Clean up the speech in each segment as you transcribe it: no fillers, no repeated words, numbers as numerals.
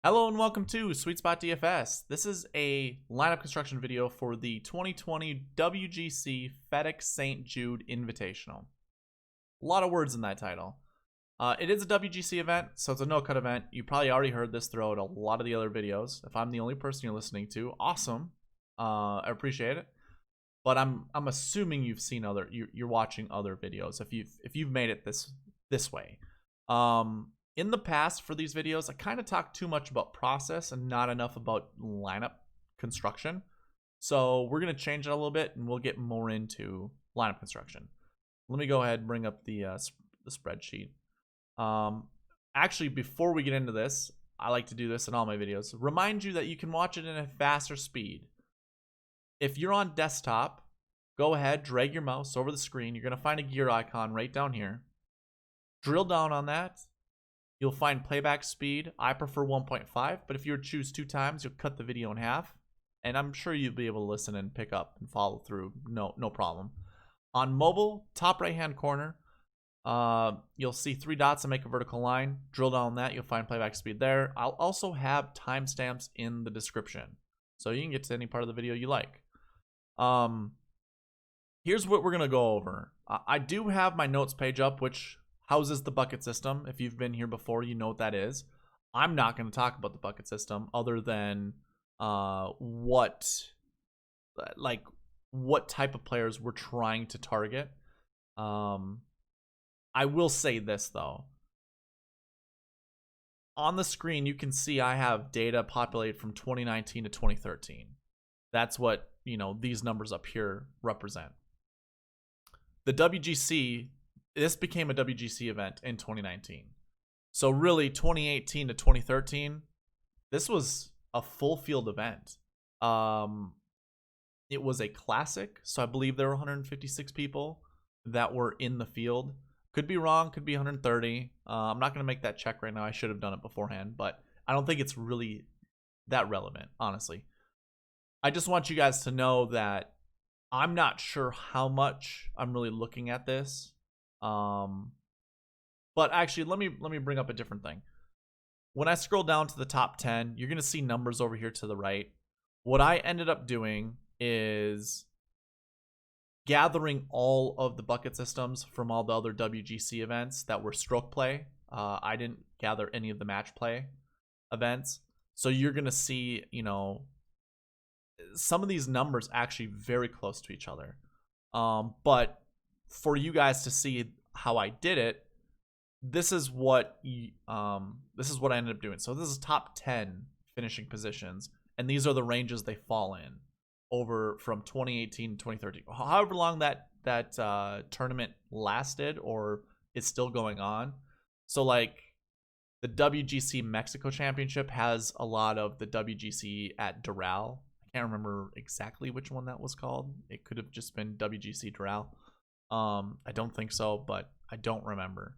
Hello and welcome to SweetSpotDFS. This is a lineup construction video for the 2020 WGC FedEx St. Jude Invitational. A lot of words in that title. It is a WGC event, so it's a no-cut event. You probably already heard this throughout a lot of the other videos. If I'm the only person you're listening to, awesome. I appreciate it. But I'm assuming you've seen you're watching other videos if you've made it this way. In the past for these videos, I kind of talked too much about process and not enough about lineup construction. So we're going to change it a little bit and we'll get more into lineup construction. Let me go ahead and bring up the spreadsheet. Actually, before we get into this, I like to do this in all my videos. Remind you that you can watch it in a faster speed. If you're on desktop, go ahead, drag your mouse over the screen. You're going to find a gear icon right down here. Drill down on that. You'll find playback speed. I prefer 1.5, but if you were to choose 2 times, you'll cut the video in half. And I'm sure you'll be able to listen and pick up and follow through. No problem. On mobile, top right-hand corner, you'll see 3 dots and make a vertical line. Drill down on that. You'll find playback speed there. I'll also have timestamps in the description, so you can get to any part of the video you like. Here's what we're going to go over. I do have my notes page up, which houses the bucket system. If you've been here before, you know what that is. I'm not going to talk about the bucket system other than what type of players we're trying to target. I will say this though. On the screen, you can see I have data populated from 2019 to 2013. That's what, these numbers up here represent. The WGC, this became a WGC event in 2019. So really 2018 to 2013, this was a full field event. It was a classic. So I believe there were 156 people that were in the field. Could be wrong, could be 130. I'm not going to make that check right now. I should have done it beforehand, but I don't think it's really that relevant, honestly. I just want you guys to know that I'm not sure how much I'm really looking at this. But actually, let me bring up a different thing. When I scroll down to the top 10, you're going to see numbers over here to the right. What I ended up doing is gathering all of the bucket systems from all the other WGC events that were stroke play. I didn't gather any of the match play events. So you're going to see, some of these numbers actually very close to each other. But for you guys to see how I did it, this is what I ended up doing. So this is top 10 finishing positions, and these are the ranges they fall in over from 2018 to 2013. However long that tournament lasted or is still going on. So like the WGC Mexico Championship has a lot of the WGC at Doral. I can't remember exactly which one that was called. It could have just been WGC Doral. I don't think so, but I don't remember.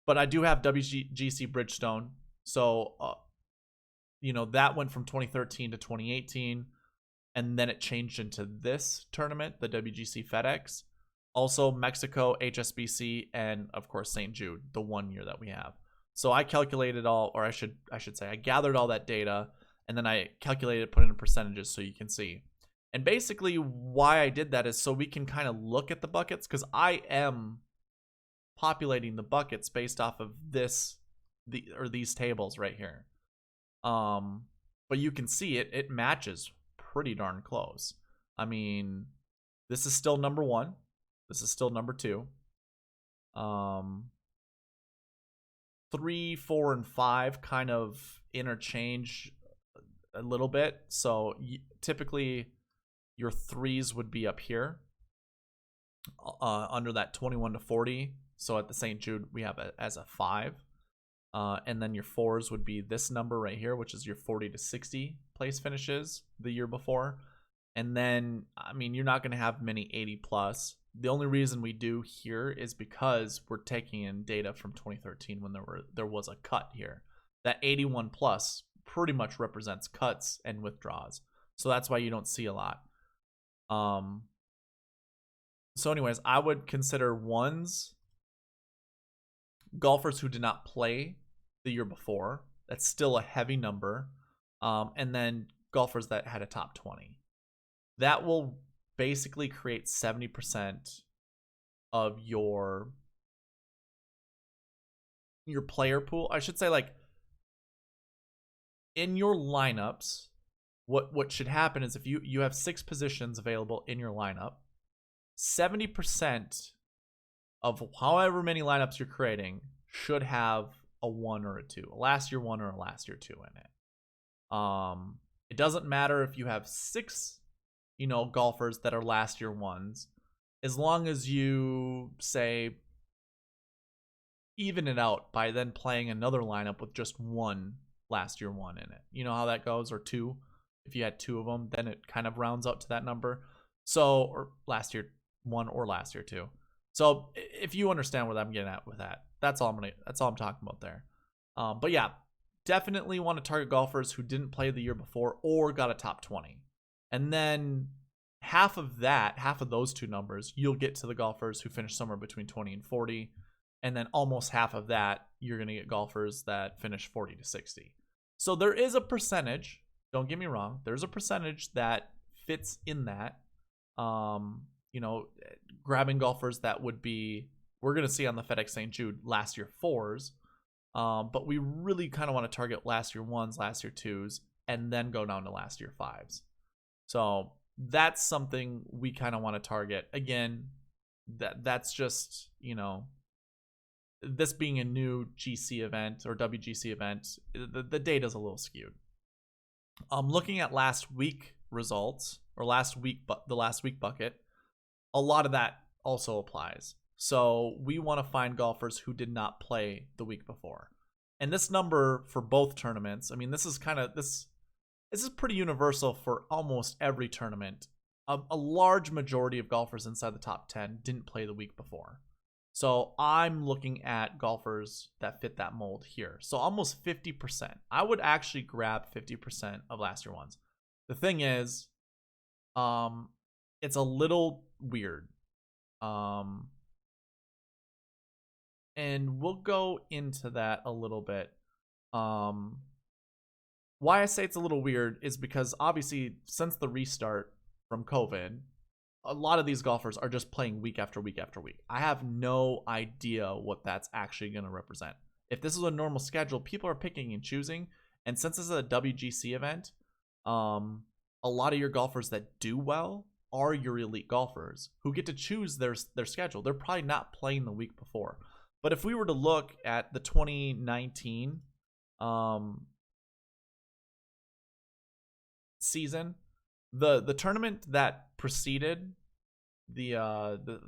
But I do have WGC Bridgestone. So, that went from 2013 to 2018. And then it changed into this tournament, the WGC FedEx. Also Mexico, HSBC, and of course St. Jude, the 1 year that we have. So I calculated all, or I should say, I gathered all that data, and then I calculated, put it in percentages so you can see. And basically why I did that is so we can kind of look at the buckets, because I am populating the buckets based off of these tables right here. But you can see it matches pretty darn close. I mean, this is still number 1. This is still number 2. 3, 4, and 5 kind of interchange a little bit. So typically your 3s would be up here under that 21 to 40. So at the St. Jude, we have it as a 5. And then your 4s would be this number right here, which is your 40 to 60 place finishes the year before. And then, I mean, you're not going to have many 80 plus. The only reason we do here is because we're taking in data from 2013 when there was a cut here. That 81 plus pretty much represents cuts and withdraws. So that's why you don't see a lot. So anyways, I would consider 1s golfers who did not play the year before That's still a heavy number. And then golfers that had a top 20. That will basically create 70% of your player pool. I should say, like, in your lineups, what should happen is if you have 6 positions available in your lineup, 70% of however many lineups you're creating should have a 1 or a 2, a last year 1 or a last year 2 in it. It doesn't matter if you have 6, golfers that are last year 1s, as long as you say even it out by then playing another lineup with just 1 last year 1 in it. You know how that goes, or 2. If you had 2 of them, then it kind of rounds out to that number. So, or last year 1 or last year 2. So if you understand what I'm getting at with that, that's all I'm talking about there. But yeah, definitely want to target golfers who didn't play the year before or got a top 20. And then half of those 2 numbers, you'll get to the golfers who finish somewhere between 20 and 40. And then almost half of that, you're going to get golfers that finish 40 to 60. So there is a percentage, don't get me wrong, there's a percentage that fits in that. Grabbing golfers that would be, we're going to see on the FedEx St. Jude last year 4s. But we really kind of want to target last year 1s, last year 2s, and then go down to last year 5s. So that's something we kind of want to target. Again, that's just, this being a new GC event or WGC event, the data's a little skewed. Looking at last week results, or the last week bucket, a lot of that also applies. So we want to find golfers who did not play the week before. And this number for both tournaments, I mean, this is pretty universal for almost every tournament. A large majority of golfers inside the top 10 didn't play the week before. So I'm looking at golfers that fit that mold here. So almost 50%. I would actually grab 50% of last year 1s. The thing is, it's a little weird. And we'll go into that a little bit. Why I say it's a little weird is because obviously since the restart from COVID, a lot of these golfers are just playing week after week after week. I have no idea what that's actually going to represent. If this is a normal schedule, people are picking and choosing. And since this is a WGC event, a lot of your golfers that do well are your elite golfers who get to choose their schedule. They're probably not playing the week before. But if we were to look at the 2019 season, the tournament that preceded the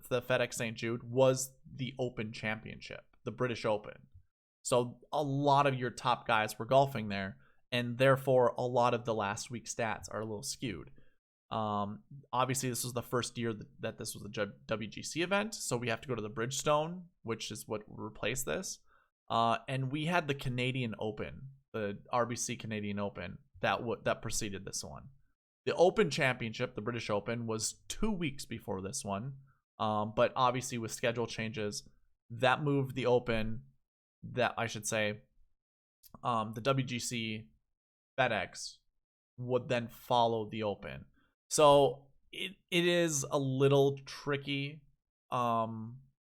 FedEx St. Jude was the Open Championship, the British Open. So a lot of your top guys were golfing there, and therefore a lot of the last week stats are a little skewed. Obviously, this was the first year that this was a WGC event, so we have to go to the Bridgestone, which is what replaced this. And we had the Canadian Open, the RBC Canadian Open, that preceded this one. The Open Championship, the British Open, was 2 weeks before this one. But obviously with schedule changes, that moved the Open, the WGC FedEx would then follow the Open. So it is a little tricky. I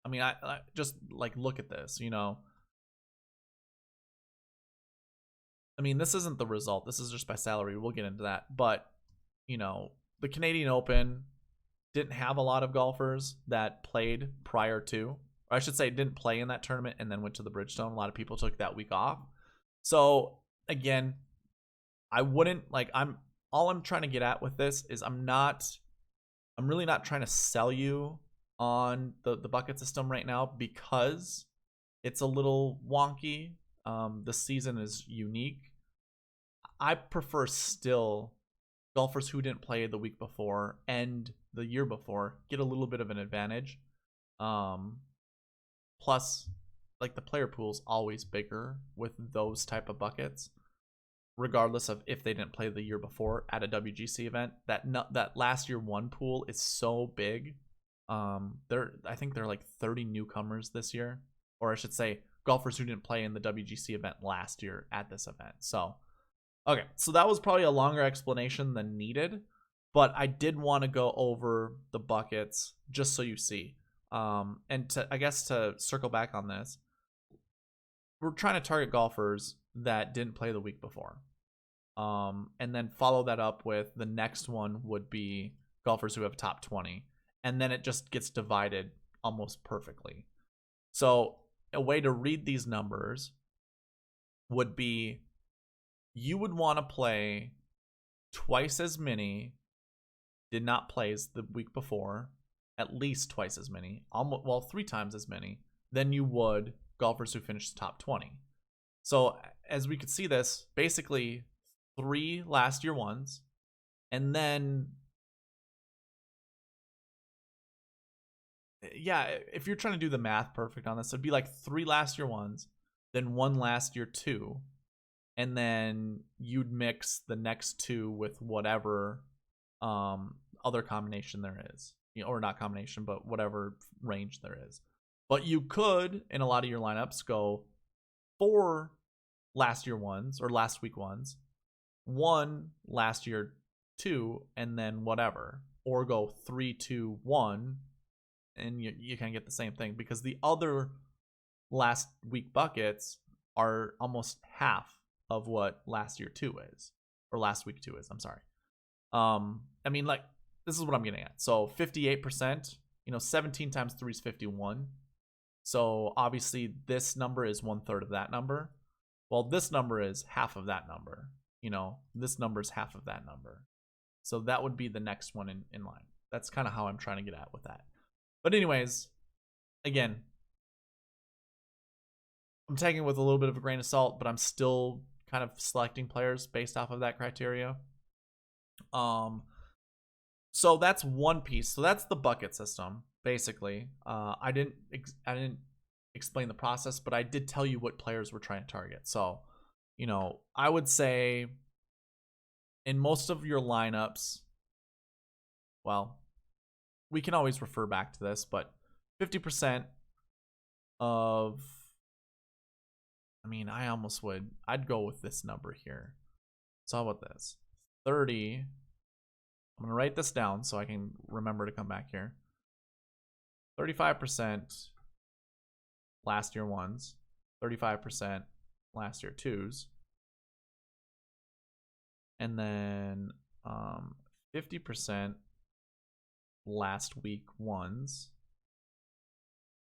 mean, I just like look at this, I mean, this isn't the result. This is just by salary. We'll get into that. But, the Canadian Open didn't have a lot of golfers that played prior to, or I should say didn't play in that tournament and then went to the Bridgestone. A lot of people took that week off. So again, I wouldn't all I'm trying to get at with this is I'm really not trying to sell you on the bucket system right now because it's a little wonky. The season is unique. I prefer still golfers who didn't play the week before and the year before get a little bit of an advantage. Plus, like, the player pool is always bigger with those type of buckets, regardless of if they didn't play the year before at a WGC event. That last year 1 pool is so big. I think there are like 30 newcomers this year, or I should say golfers who didn't play in the WGC event last year at this event. So, okay, so that was probably a longer explanation than needed, but I did want to go over the buckets just so you see. And I guess to circle back on this, we're trying to target golfers that didn't play the week before. And then follow that up with the next one would be golfers who have top 20. And then it just gets divided almost perfectly. So a way to read these numbers would be you would want to play twice as many did not play as the week before, at least twice as many, almost, well, 3 times as many than you would golfers who finished the top 20. So as we could see this, basically 3 last year ones, and then yeah, if you're trying to do the math perfect on this, it'd be like 3 last year ones, then 1 last year 2, and then you'd mix the next 2 with whatever other combination there is, or not combination, but whatever range there is. But you could, in a lot of your lineups, go 4 last year ones or last week ones, 1 last year 2, and then whatever, or go 3, 2, 1, and you can get the same thing, because the other last week buckets are almost half of what last year 2 is, or last week 2 is. I'm sorry. I mean, like, this is what I'm getting at. So 58%, 17 times 3 is 51. So obviously this number is 1/3 of that number. Well, this number is half of that number. This number is half of that number. So that would be the next one in line. That's kind of how I'm trying to get at with that. But anyways, again, I'm taking it with a little bit of a grain of salt, but I'm still kind of selecting players based off of that criteria. So that's one piece. So that's the bucket system, basically. I didn't explain the process, but I did tell you what players we're trying to target. So, I would say in most of your lineups, well, we can always refer back to this, but 50% of, I'd go with this number here. So how about this? 30. I'm going to write this down so I can remember to come back here. 35% last year ones, 35% last year 2s, and then 50% last week 1s,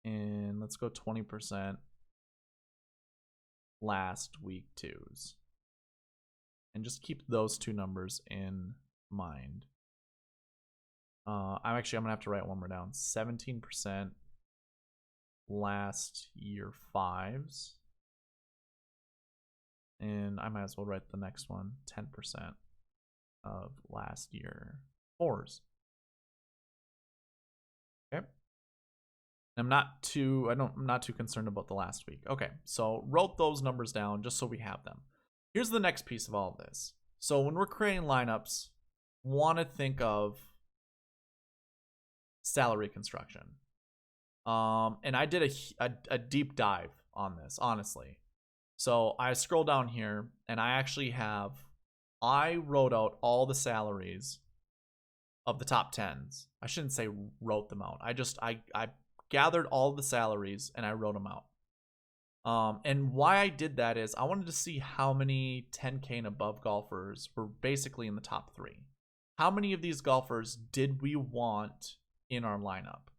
and let's go 20% last week 2s, and just keep those 2 numbers in mind. I'm gonna have to write one more down. 17% last year 5s, and I might as well write the next one, 10% of last year 4s. Okay. I'm not too concerned about the last week. Okay, so wrote those numbers down just so we have them. Here's the next piece of all of this. So when we're creating lineups, want to think of salary construction. And I did a deep dive on this, honestly. So I scroll down here, and I wrote out all the salaries of the top 10s. I shouldn't say wrote them out. I gathered all the salaries and I wrote them out. And why I did that is I wanted to see how many 10K and above golfers were basically in the top 3. How many of these golfers did we want in our lineup?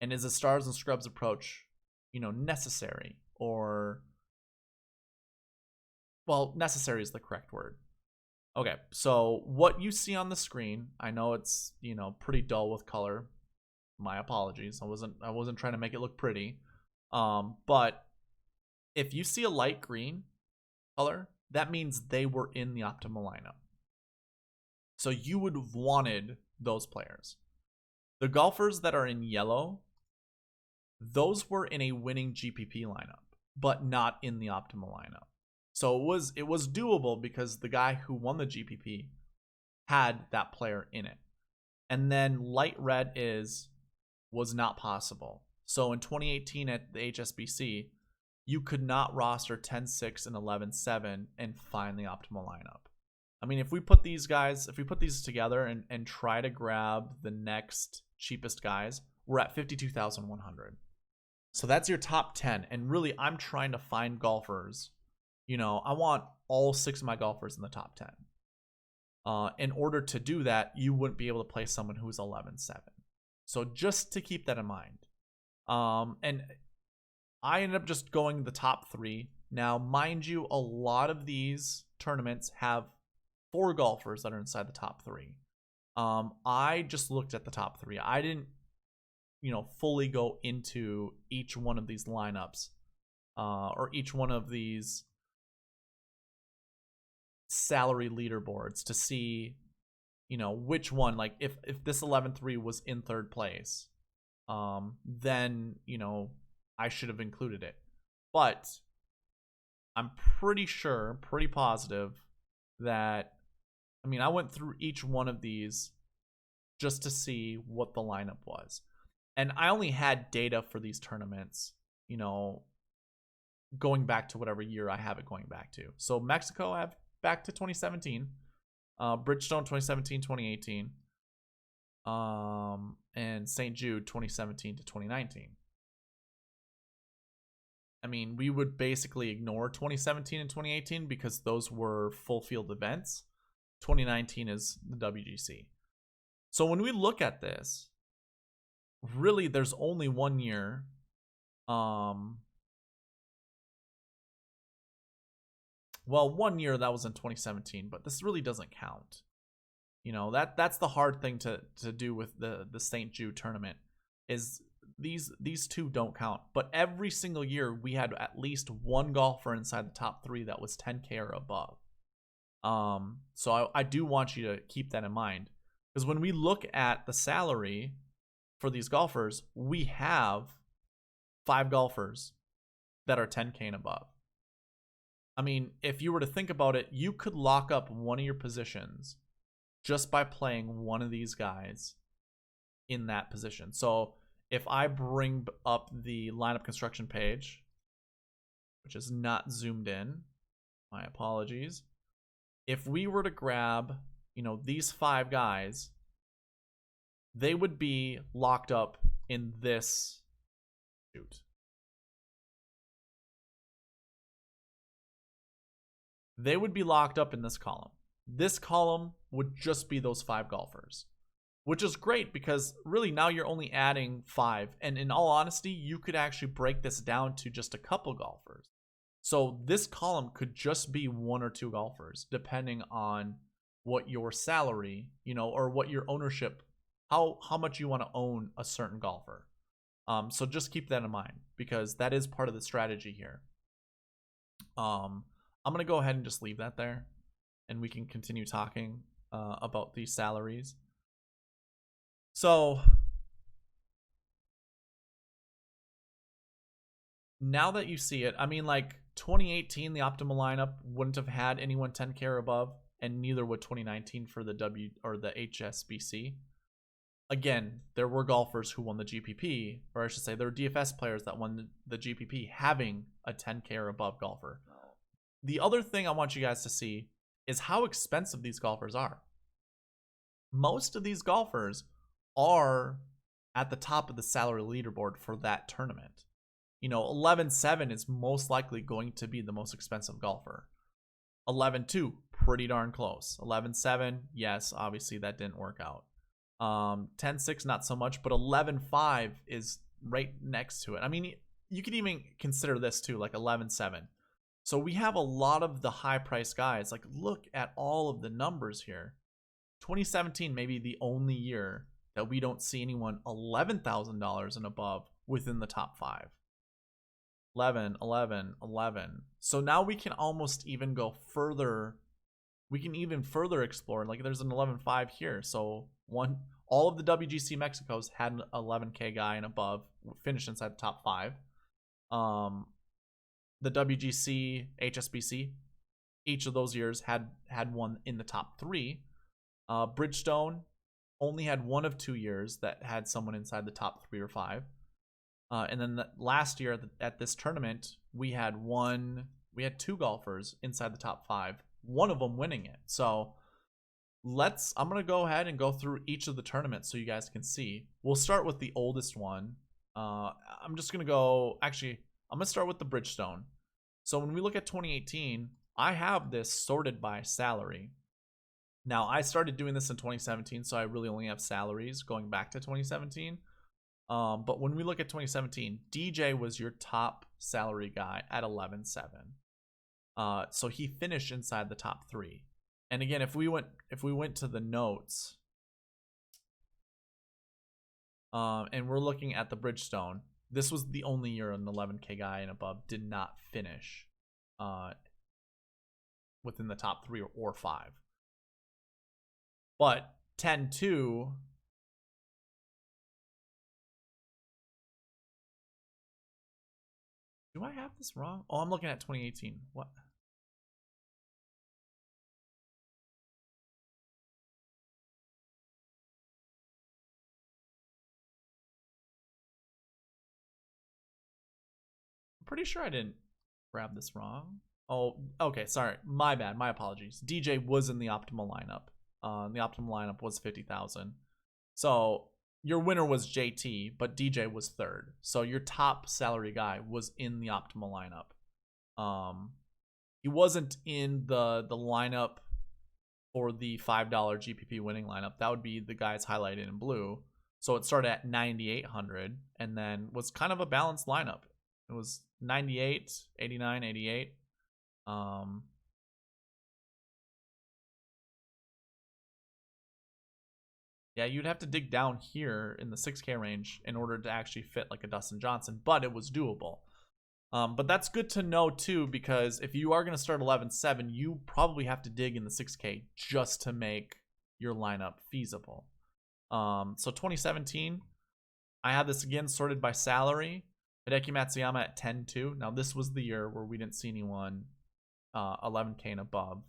And is a stars and scrubs approach, necessary? Or, well, necessary is the correct word. Okay, so what you see on the screen, I know it's, pretty dull with color. My apologies. I wasn't trying to make it look pretty. But if you see a light green color, that means they were in the optimal lineup. So you would have wanted those players. The golfers that are in yellow, those were in a winning GPP lineup, but not in the optimal lineup. So it was doable because the guy who won the GPP had that player in it. And then light red was not possible. So in 2018 at the HSBC, you could not roster 10-6 and 11-7 and find the optimal lineup. I mean, if we put these together and try to grab the next cheapest guys, we're at 52,100. So that's your top 10. And really, I'm trying to find golfers. You know, I want all 6 of my golfers in the top 10. In order to do that, you wouldn't be able to play someone who's 11-7. So just to keep that in mind. And I ended up just going the top 3. Now, mind you, a lot of these tournaments have 4 golfers that are inside the top 3. I just looked at the top 3. I didn't, fully go into each one of these lineups or each one of these salary leaderboards to see, which one, like if this 11-3 was in 3rd place, then, I should have included it. But I'm pretty positive that, I went through each one of these just to see what the lineup was. And I only had data for these tournaments, going back to whatever year I have it going back to. So Mexico, I have back to 2017. Bridgestone 2017, 2018. And St. Jude 2017 to 2019. We would basically ignore 2017 and 2018 because those were full field events. 2019 is the WGC. So when we look at this, really there's only one year. Well, 1 year that was in 2017, but this really doesn't count. That's the hard thing to do with the St. Jude tournament is these 2 don't count. But every single year we had at least 1 golfer inside the top 3 that was 10K or above. So I do want you to keep that in mind, because when we look at the salary for these golfers, we have 5 golfers that are 10K and above. If you were to think about it, you could lock up one of your positions just by playing one of these guys in that position. So if I bring up the lineup construction page, which is not zoomed in, my apologies. If we were to grab, these 5 guys, they would be locked up in this shoot. They would be locked up in this column. This column would just be those 5 golfers, which is great because really now you're only adding 5. And in all honesty, you could actually break this down to just a couple golfers. So this column could just be 1 or 2 golfers, depending on what your salary, or what your ownership, how much you want to own a certain golfer. So just keep that in mind because that is part of the strategy here. I'm going to go ahead and just leave that there and we can continue talking about these salaries. So now that you see it, 2018, the optimal lineup wouldn't have had anyone 10K or above, and neither would 2019 for the HSBC. Again, there were golfers who won the GPP, or I should say there were DFS players that won the GPP having a 10K or above golfer. The other thing I want you guys to see is how expensive these golfers are. Most of these golfers are at the top of the salary leaderboard for that tournament. 11-7 is most likely going to be the most expensive golfer. 11-2, pretty darn close. 11-7, yes, obviously that didn't work out. 10-6, not so much, but 11-5 is right next to it. You could even consider this too, like 11-7. So we have a lot of the high price guys. Like, look at all of the numbers here. 2017 may be the only year that we don't see anyone $11,000 and above within the top 5. 11, 11, 11. So now we can almost even go further. We can even further explore. Like there's an 11.5 here. So all of the WGC Mexicos had an 11K guy and above, finished inside the top 5. The WGC, HSBC, each of those years had one in the top 3. Bridgestone only had 1 of 2 years that had someone inside the top 3 or 5. And then last year at this tournament, we had two golfers inside the top 5, one of them winning it. So I'm going to go ahead and go through each of the tournaments so you guys can see. We'll start with the oldest one. I'm just going to go, actually, I'm going to start with the Bridgestone. So when we look at 2018, I have this sorted by salary. Now, I started doing this in 2017, so I really only have salaries going back to 2017. But when we look at 2017, DJ was your top salary guy at 11.7. So he finished inside the top 3. And again, if we went to the notes, and we're looking at the Bridgestone, this was the only year an 11K guy and above did not finish within the top 3 or 5. But 10.2, do I have this wrong? Oh, I'm looking at 2018. What? I'm pretty sure I didn't grab this wrong. Oh, okay, sorry. My bad. My apologies. DJ was in the optimal lineup. The optimal lineup was 50,000. So your winner was JT, but DJ was 3rd. So your top salary guy was in the optimal lineup. He wasn't in the lineup for the $5 GPP winning lineup. That would be the guys highlighted in blue. So it started at 9,800 and then was kind of a balanced lineup. It was 98, 89, 88. Yeah, you'd have to dig down here in the 6K range in order to actually fit like a Dustin Johnson, but it was doable. But that's good to know too, because if you are going to start 11.7, you probably have to dig in the 6K just to make your lineup feasible. So 2017, I have this again sorted by salary. Hideki Matsuyama at 10.2. Now this was the year where we didn't see anyone 11K and above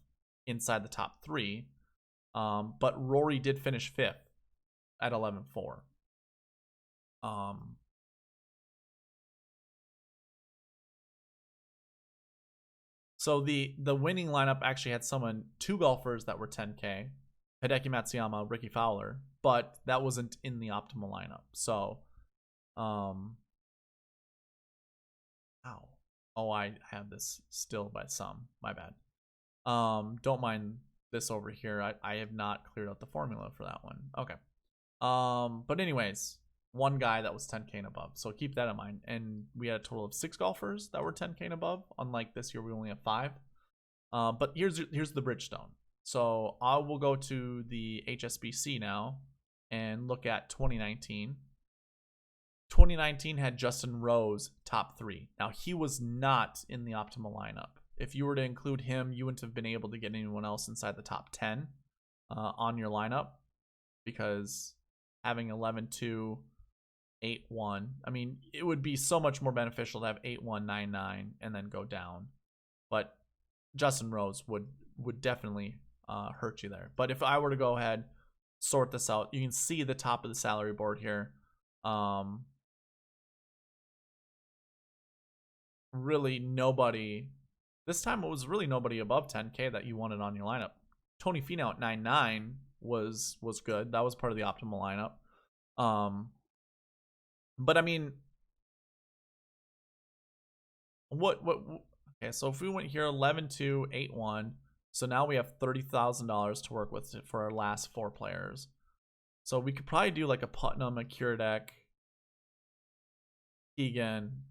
inside the top 3. But Rory did finish 5th at 11.4. So the winning lineup actually had two golfers that were 10K, Hideki Matsuyama, Ricky Fowler, but that wasn't in the optimal lineup. So, oh, I have this still by some. My bad. Don't mind this over here. I have not cleared out the formula for that one. Okay. But anyways, one guy that was 10K and above. So keep that in mind. And we had a total of 6 golfers that were 10K and above. Unlike this year, we only have 5. But here's the Bridgestone. So I will go to the HSBC now and look at 2019. 2019 had Justin Rose top 3. Now he was not in the optimal lineup. If you were to include him, you wouldn't have been able to get anyone else inside the top 10 on your lineup, because having 11.2, 8.1, I mean, it would be so much more beneficial to have 8.1, 9.9 and then go down. But Justin Rose would definitely hurt you there. But if I were to go ahead, sort this out, you can see the top of the salary board here. Really nobody. This time it was really nobody above 10K that you wanted on your lineup. Tony Finau at 9.9 was good. That was part of the optimal lineup. But I mean, okay, so if we went here 11.2, 8.1, so now we have $30,000 to work with for our last 4 players. So we could probably do like a Putnam, a Kiradek, Egan.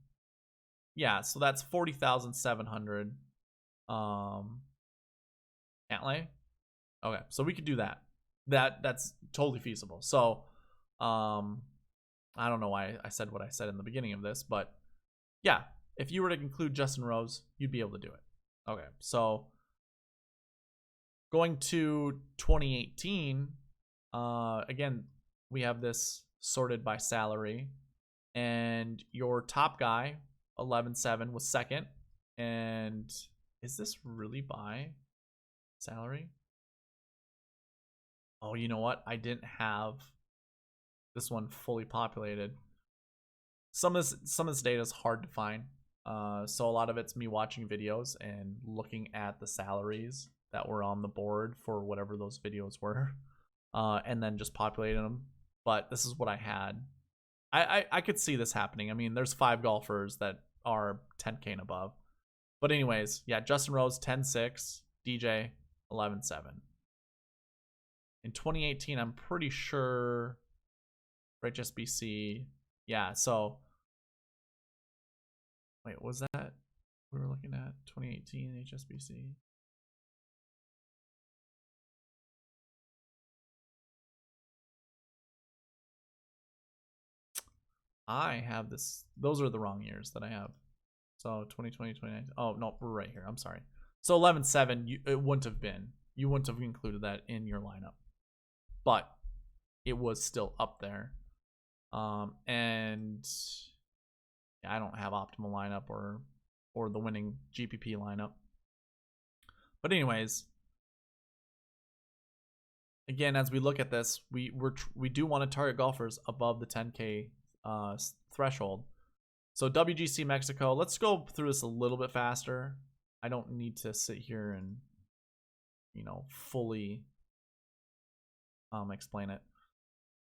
Yeah, so that's 40,700. Cantlay. Okay, so we could do that. That's totally feasible. So, I don't know why I said what I said in the beginning of this, but yeah, if you were to include Justin Rose, you'd be able to do it. Okay, so going to 2018, again, we have this sorted by salary, and your top guy, 11.7, was 2nd. And is this really by salary? Oh, you know what? I didn't have this one fully populated. Some of this data is hard to find. So a lot of it's me watching videos and looking at the salaries that were on the board for whatever those videos were, and then just populating them. But this is what I had. I could see this happening. I mean, there's 5 golfers that are 10K and above. But anyways, yeah, Justin Rose 10-6, DJ 11-7. In 2018, I'm pretty sure for HSBC, yeah, so wait, was that we were looking at 2018 HSBC? I have this, those are the wrong years that I have. So 2020, 2019. Oh, no, we're right here. I'm sorry. So 11-7, it wouldn't have been. You wouldn't have included that in your lineup. But it was still up there. And I don't have optimal lineup or the winning GPP lineup. But anyways, again, as we look at this, we do want to target golfers above the 10K threshold. So WGC Mexico, let's go through this a little bit faster. I don't need to sit here and, fully explain it.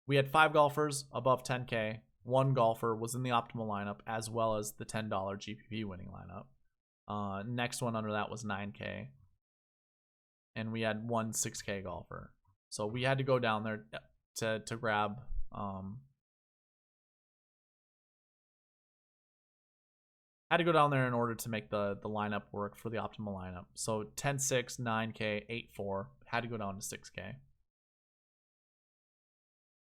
We had 5 golfers above 10K. 1 golfer was in the optimal lineup, as well as the $10 GPP winning lineup. Next one under that was 9K. And we had 1 6K golfer. So we had to go down there to grab had to go down there in order to make the lineup work for the optimal lineup. So 10-6, 9K, 8-4, had to go down to 6K.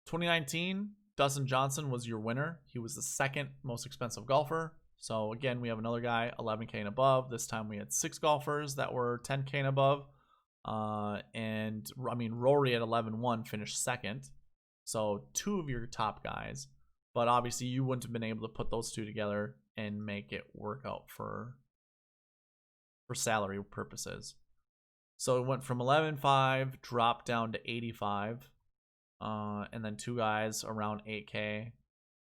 2019, Dustin Johnson was your winner. He was the 2nd most expensive golfer. So again, we have another guy 11K and above. This time we had 6 golfers that were 10K and above. And I mean, Rory at 11-1 finished 2nd. So 2 of your top guys. But obviously you wouldn't have been able to put those 2 together and make it work out for salary purposes. So it went from 11.5, dropped down to 85, and then 2 guys around 8K.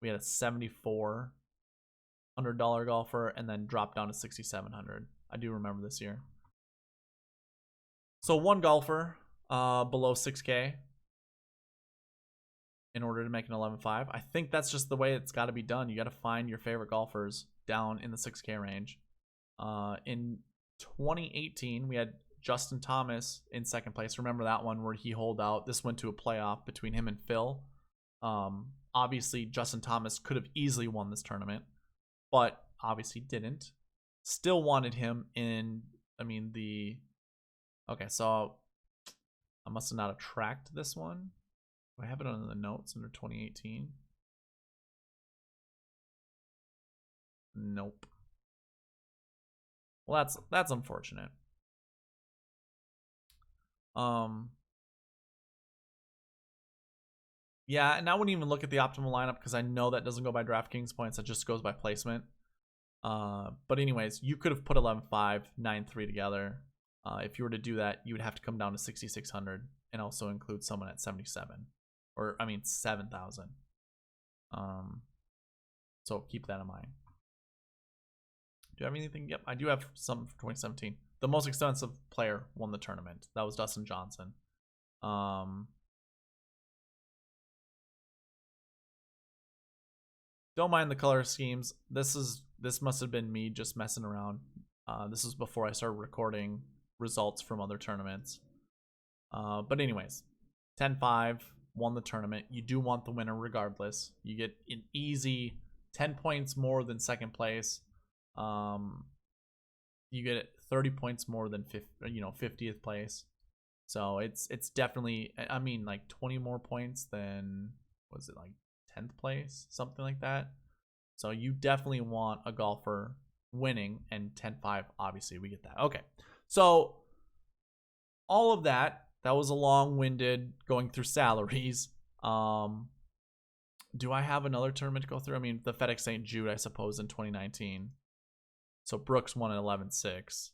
We had a $7,400 golfer, and then dropped down to 6,700. I do remember this year. So 1 golfer below 6K in order to make an 11.5. I think that's just the way it's got to be done. You got to find your favorite golfers down in the 6K range. In 2018, we had Justin Thomas in 2nd place. Remember that one where he holed out? This went to a playoff between him and Phil. Obviously, Justin Thomas could have easily won this tournament, but obviously didn't. Still wanted him in, okay, so I must have not tracked this one. Do I have it on the notes under 2018? Nope. Well, that's unfortunate. Yeah, and I wouldn't even look at the optimal lineup because I know that doesn't go by DraftKings points. That just goes by placement. But anyways, you could have put 11.5, 9.3 together. If you were to do that, you would have to come down to 6,600 and also include someone at 77. Or, 7,000. So keep that in mind. Do you have anything? Yep, I do have some for 2017. The most expensive player won the tournament. That was Dustin Johnson. Don't mind the color schemes. This must have been me just messing around. This is before I started recording results from other tournaments. But anyways, 10-5, won the tournament. You do want the winner regardless. You get an easy 10 points more than 2nd place. You get 30 points more than 50th place. So it's definitely, like 20 more points than, was it like 10th place, something like that. So you definitely want a golfer winning, and 10-5, obviously we get that. Okay, so all of that was a long-winded going through salaries. Do I have another tournament to go through? The FedEx St. Jude, I suppose, in 2019. So Brooks won at 11.6.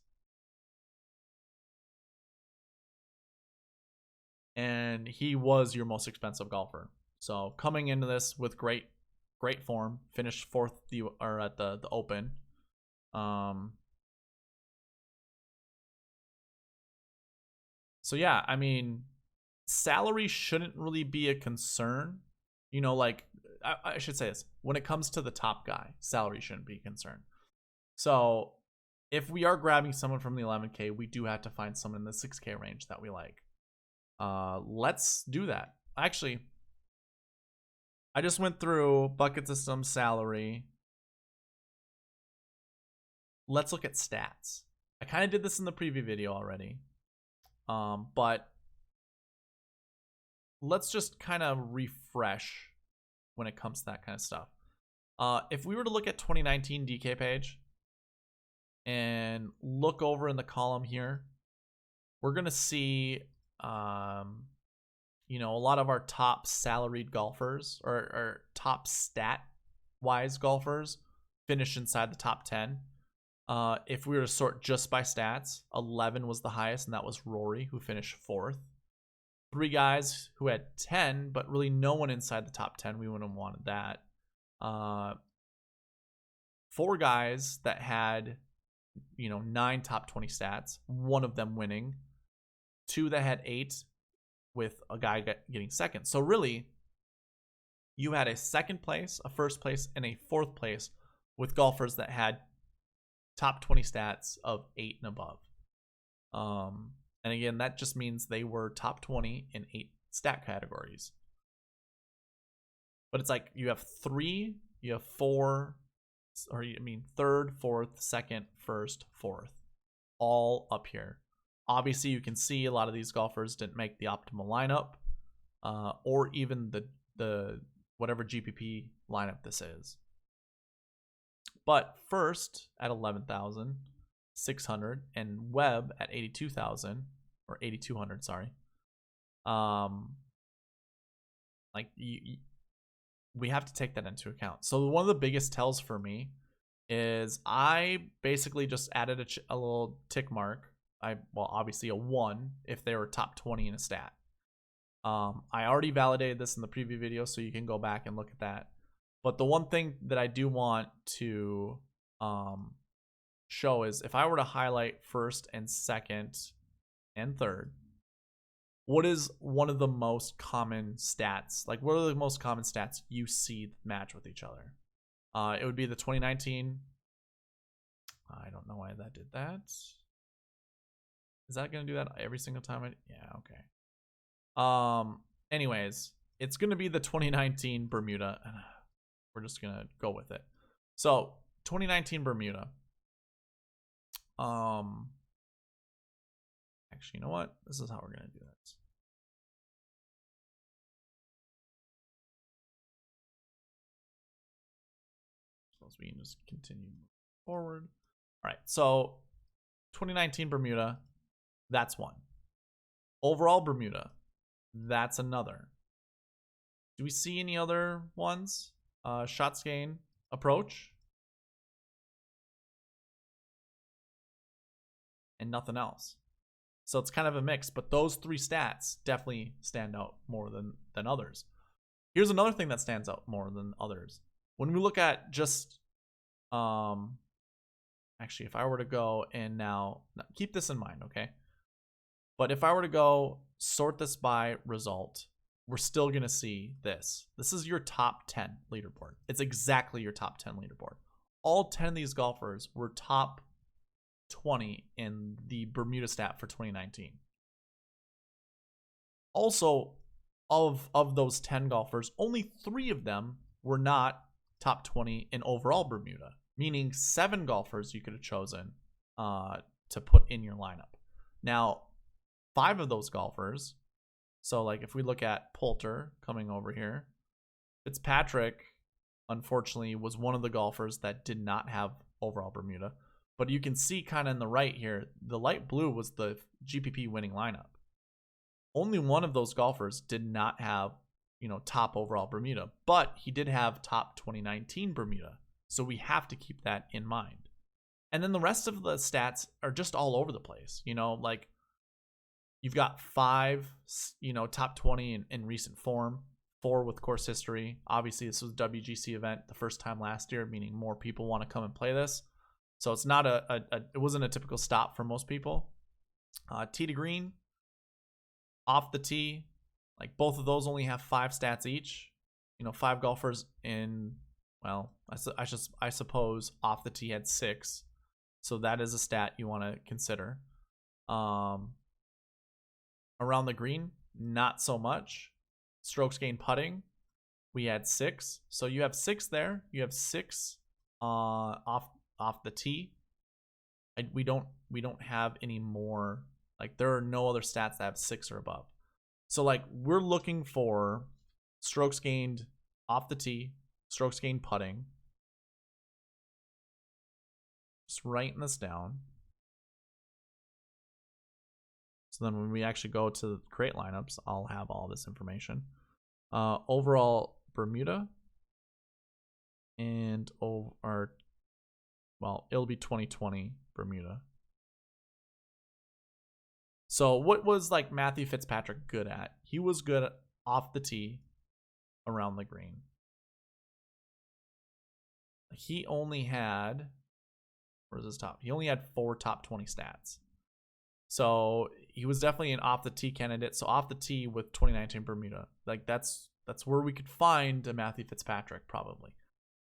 And he was your most expensive golfer. So coming into this with great form, finished 4th at the Open. So yeah, I mean, salary shouldn't really be a concern. You know, like I should say this: when it comes to the top guy, salary shouldn't be a concern. So if we are grabbing someone from the 11K, we do have to find someone in the 6K range that we like. Let's do that. Actually, I just went through bucket system, salary. Let's look at stats. I kind of did this in the preview video already. But let's just kind of refresh when it comes to that kind of stuff. If we were to look at 2019 DK page and look over in the column here, we're going to see, you know, a lot of our top salaried golfers or top stat wise golfers finish inside the top 10. If we were to sort just by stats, 11 was the highest, and that was Rory, who finished 4th. 3 guys who had 10, but really no one inside the top 10. We wouldn't have wanted that. 4 guys that had, you know, 9 top 20 stats, one of them winning. 2 that had 8, with a guy getting 2nd. So really, you had a 2nd place, a 1st place, and a 4th place with golfers that had top 20 stats of 8 and above. And again, that just means they were top 20 in 8 stat categories. But it's like you have 3, you have 4, or I mean 3rd, 4th, 2nd, 1st, 4th, all up here. Obviously, you can see a lot of these golfers didn't make the optimal lineup, or even the whatever GPP lineup this is. But first at 11,600 and Webb at 82,000 or 8,200, sorry. Like we have to take that into account. So one of the biggest tells for me is I basically just added a little tick mark. Well, obviously a 1 if they were top 20 in a stat. I already validated this in the preview video, so you can go back and look at that. But the one thing that I do want to show is if I were to highlight 1st and 2nd and 3rd, what is one of the most common stats? Like, what are the most common stats you see match with each other? It would be the 2019. I don't know why that did that. Is that going to do that every single time? Yeah, okay. Anyways, it's going to be the 2019 Bermuda. We're just going to go with it. So 2019 Bermuda. Actually, you know what? This is how we're going to do this. So we can just continue forward. All right. So 2019 Bermuda, that's one. Overall Bermuda, that's another. Do we see any other ones? Shots gain approach, and nothing else. So it's kind of a mix, but those 3 stats definitely stand out more than others. Here's another thing that stands out more than others. When we look at just, actually, if I were to go and now keep this in mind, okay? But if I were to go sort this by result, we're still going to see this. This is your top 10 leaderboard. It's exactly your top 10 leaderboard. All 10 of these golfers were top 20 in the Bermuda stat for 2019. Also, of those 10 golfers, only 3 of them were not top 20 in overall Bermuda, meaning 7 golfers you could have chosen to put in your lineup. Now, 5 of those golfers, so like if we look at Poulter coming over here, Fitzpatrick, unfortunately, was one of the golfers that did not have overall Bermuda. But you can see kind of in the right here, the light blue was the GPP winning lineup. Only one of those golfers did not have, top overall Bermuda, but he did have top 2019 Bermuda. So we have to keep that in mind. And then the rest of the stats are just all over the place. Like you've got 5, top 20 in recent form, 4 with course history. Obviously, this was a WGC event the first time last year, meaning more people want to come and play this. So it's not it wasn't a typical stop for most people. Tee to green, off the tee, like both of those only have 5 stats each. 5 golfers in, well, I suppose off the tee had 6. So that is a stat you want to consider. Around the green, not so much. Strokes gained putting, we had 6. So you have 6 there. You have 6 off the tee. We don't have any more. Like, there are no other stats that have 6 or above. So like, we're looking for strokes gained off the tee, strokes gained putting. Just writing this down. So then when we actually go to create lineups, I'll have all this information. Overall Bermuda, and well, it'll be 2020 Bermuda. So what was like Matthew Fitzpatrick good at? He was good off the tee, around the green. He only had, where's his top? He only had 4 top 20 stats. So he was definitely an off the tee candidate. So off the tee with 2019 Bermuda, like that's where we could find a Matthew Fitzpatrick probably.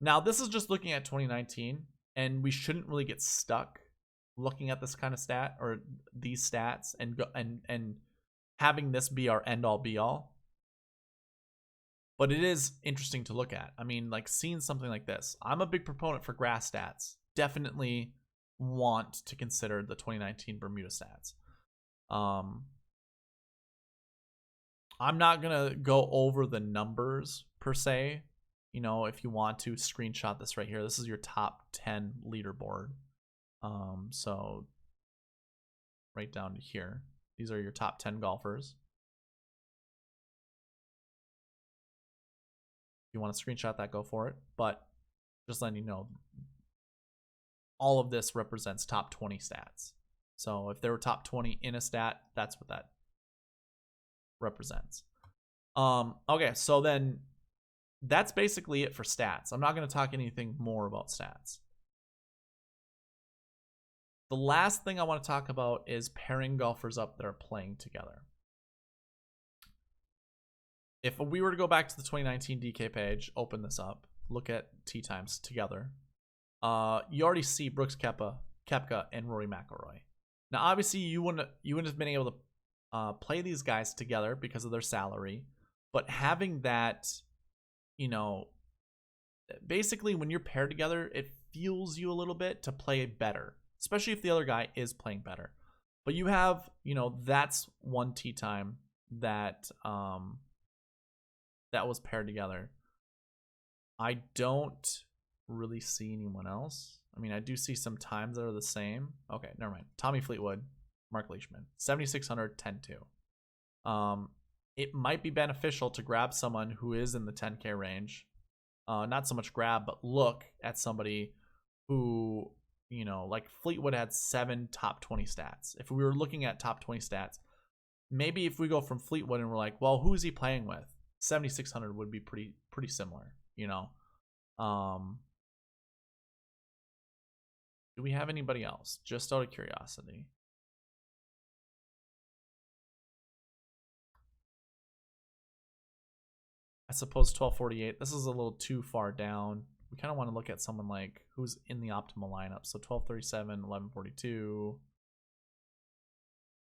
Now this is just looking at 2019, and we shouldn't really get stuck looking at this kind of stat or these stats and having this be our end all be all. But it is interesting to look at. I mean, like, seeing something like this. I'm a big proponent for grass stats. Definitely want to consider the 2019 Bermuda stats. I'm not going to go over the numbers per se. If you want to screenshot this right here, this is your top 10 leaderboard. So right down to here, these are your top 10 golfers. If you want to screenshot that, go for it. But just letting you know, all of this represents top 20 stats. So if they were top 20 in a stat, that's what that represents. Okay, so then that's basically it for stats. I'm not going to talk anything more about stats. The last thing I want to talk about is pairing golfers up that are playing together. If we were to go back to the 2019 DK page, open this up, look at tee times together, you already see Brooks Koepka and Rory McIlroy. Now, obviously, you wouldn't have been able to play these guys together because of their salary, but having that, basically when you're paired together, it fuels you a little bit to play better, especially if the other guy is playing better. But you have, that's one tee time that that was paired together. I don't really see anyone else. I mean, I do see some times that are the same. Okay, never mind. Tommy Fleetwood, Mark Leishman, 7,600, 10-2. It might be beneficial to grab someone who is in the 10K range. Not so much grab, but look at somebody who, like Fleetwood had 7 top 20 stats. If we were looking at top 20 stats, maybe if we go from Fleetwood and we're like, well, who is he playing with? 7,600 would be pretty similar, Do we have anybody else? Just out of curiosity. I suppose 1248. This is a little too far down. We kind of want to look at someone like who's in the optimal lineup. So 1237, 1142.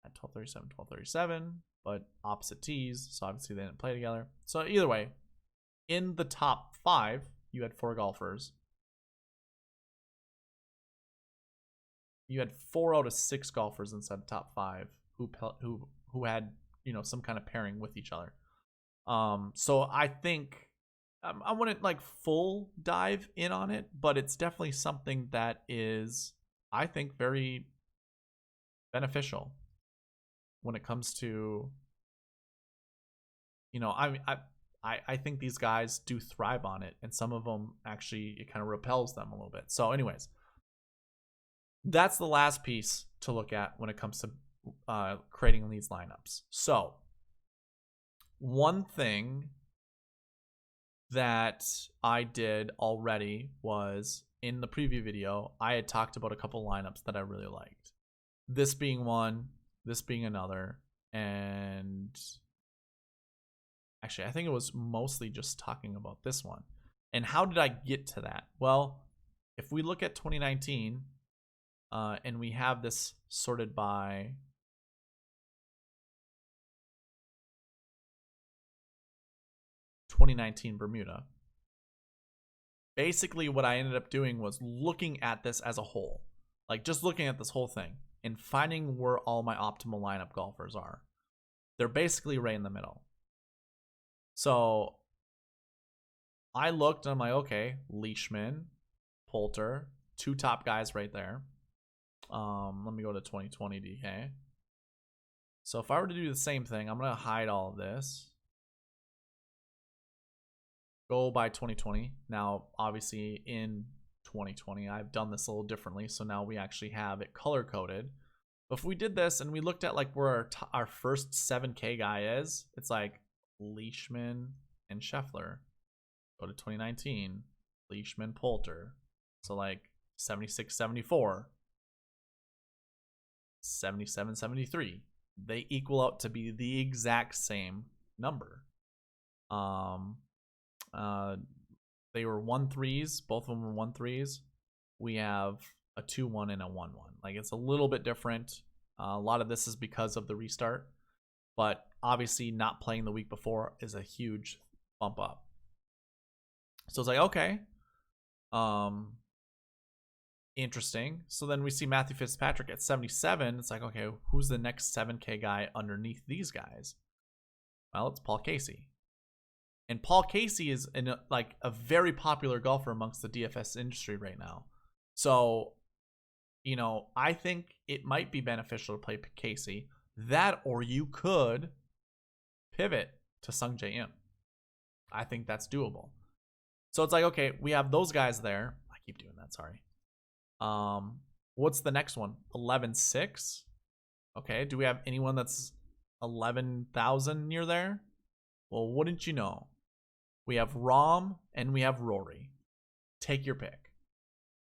At 1237, 1237, but opposite tees. So obviously they didn't play together. So either way, in the top 5, you had 4 golfers. You had 4 out of 6 golfers inside the top 5 who had some kind of pairing with each other. So I think I wouldn't like full dive in on it, but it's definitely something that is, I think, very beneficial when it comes to, I think these guys do thrive on it, and some of them actually, it kind of repels them a little bit. So anyways, that's the last piece to look at when it comes to creating these lineups. So one thing that I did already was in the preview video, I had talked about a couple lineups that I really liked. This being one, this being another, and actually I think it was mostly just talking about this one. And how did I get to that? Well, if we look at 2019, and we have this sorted by (2019) Bermuda. Basically, what I ended up doing was looking at this as a whole, like just looking at this whole thing and finding where all my optimal lineup golfers are. They're basically right in the middle. So I looked and I'm like, okay, Leishman, Poulter, two top guys right there. Let me go to 2020 DK. So if I were to do the same thing, I'm going to hide all of this. Go by 2020. Now, obviously in 2020, I've done this a little differently. So now we actually have it color coded. But if we did this and we looked at like where our first 7K guy is, it's like Leishman and Scheffler. Go to 2019, Leishman, Poulter. So like 76, 74, 77, 73. They equal out to be the exact same number. They were 1-3s. Both of them were 1-3s. We have a 2-1 and a 1-1. Like, it's a little bit different. A lot of this is because of the restart, but obviously not playing the week before is a huge bump up. So it's like, okay, interesting. So then we see Matthew Fitzpatrick at 77. It's like, okay, who's the next 7K guy underneath these guys? Well, it's Paul Casey. And Paul Casey is like a very popular golfer amongst the DFS industry right now. So, you know, I think it might be beneficial to play Casey. That, or you could pivot to Sungjae Im. I think that's doable. So it's like, okay, we have those guys there. I keep doing that, sorry. What's the next one? 11.6. Okay, do we have anyone that's 11,000 near there? Well, wouldn't you know? We have Rahm and we have Rory. Take your pick.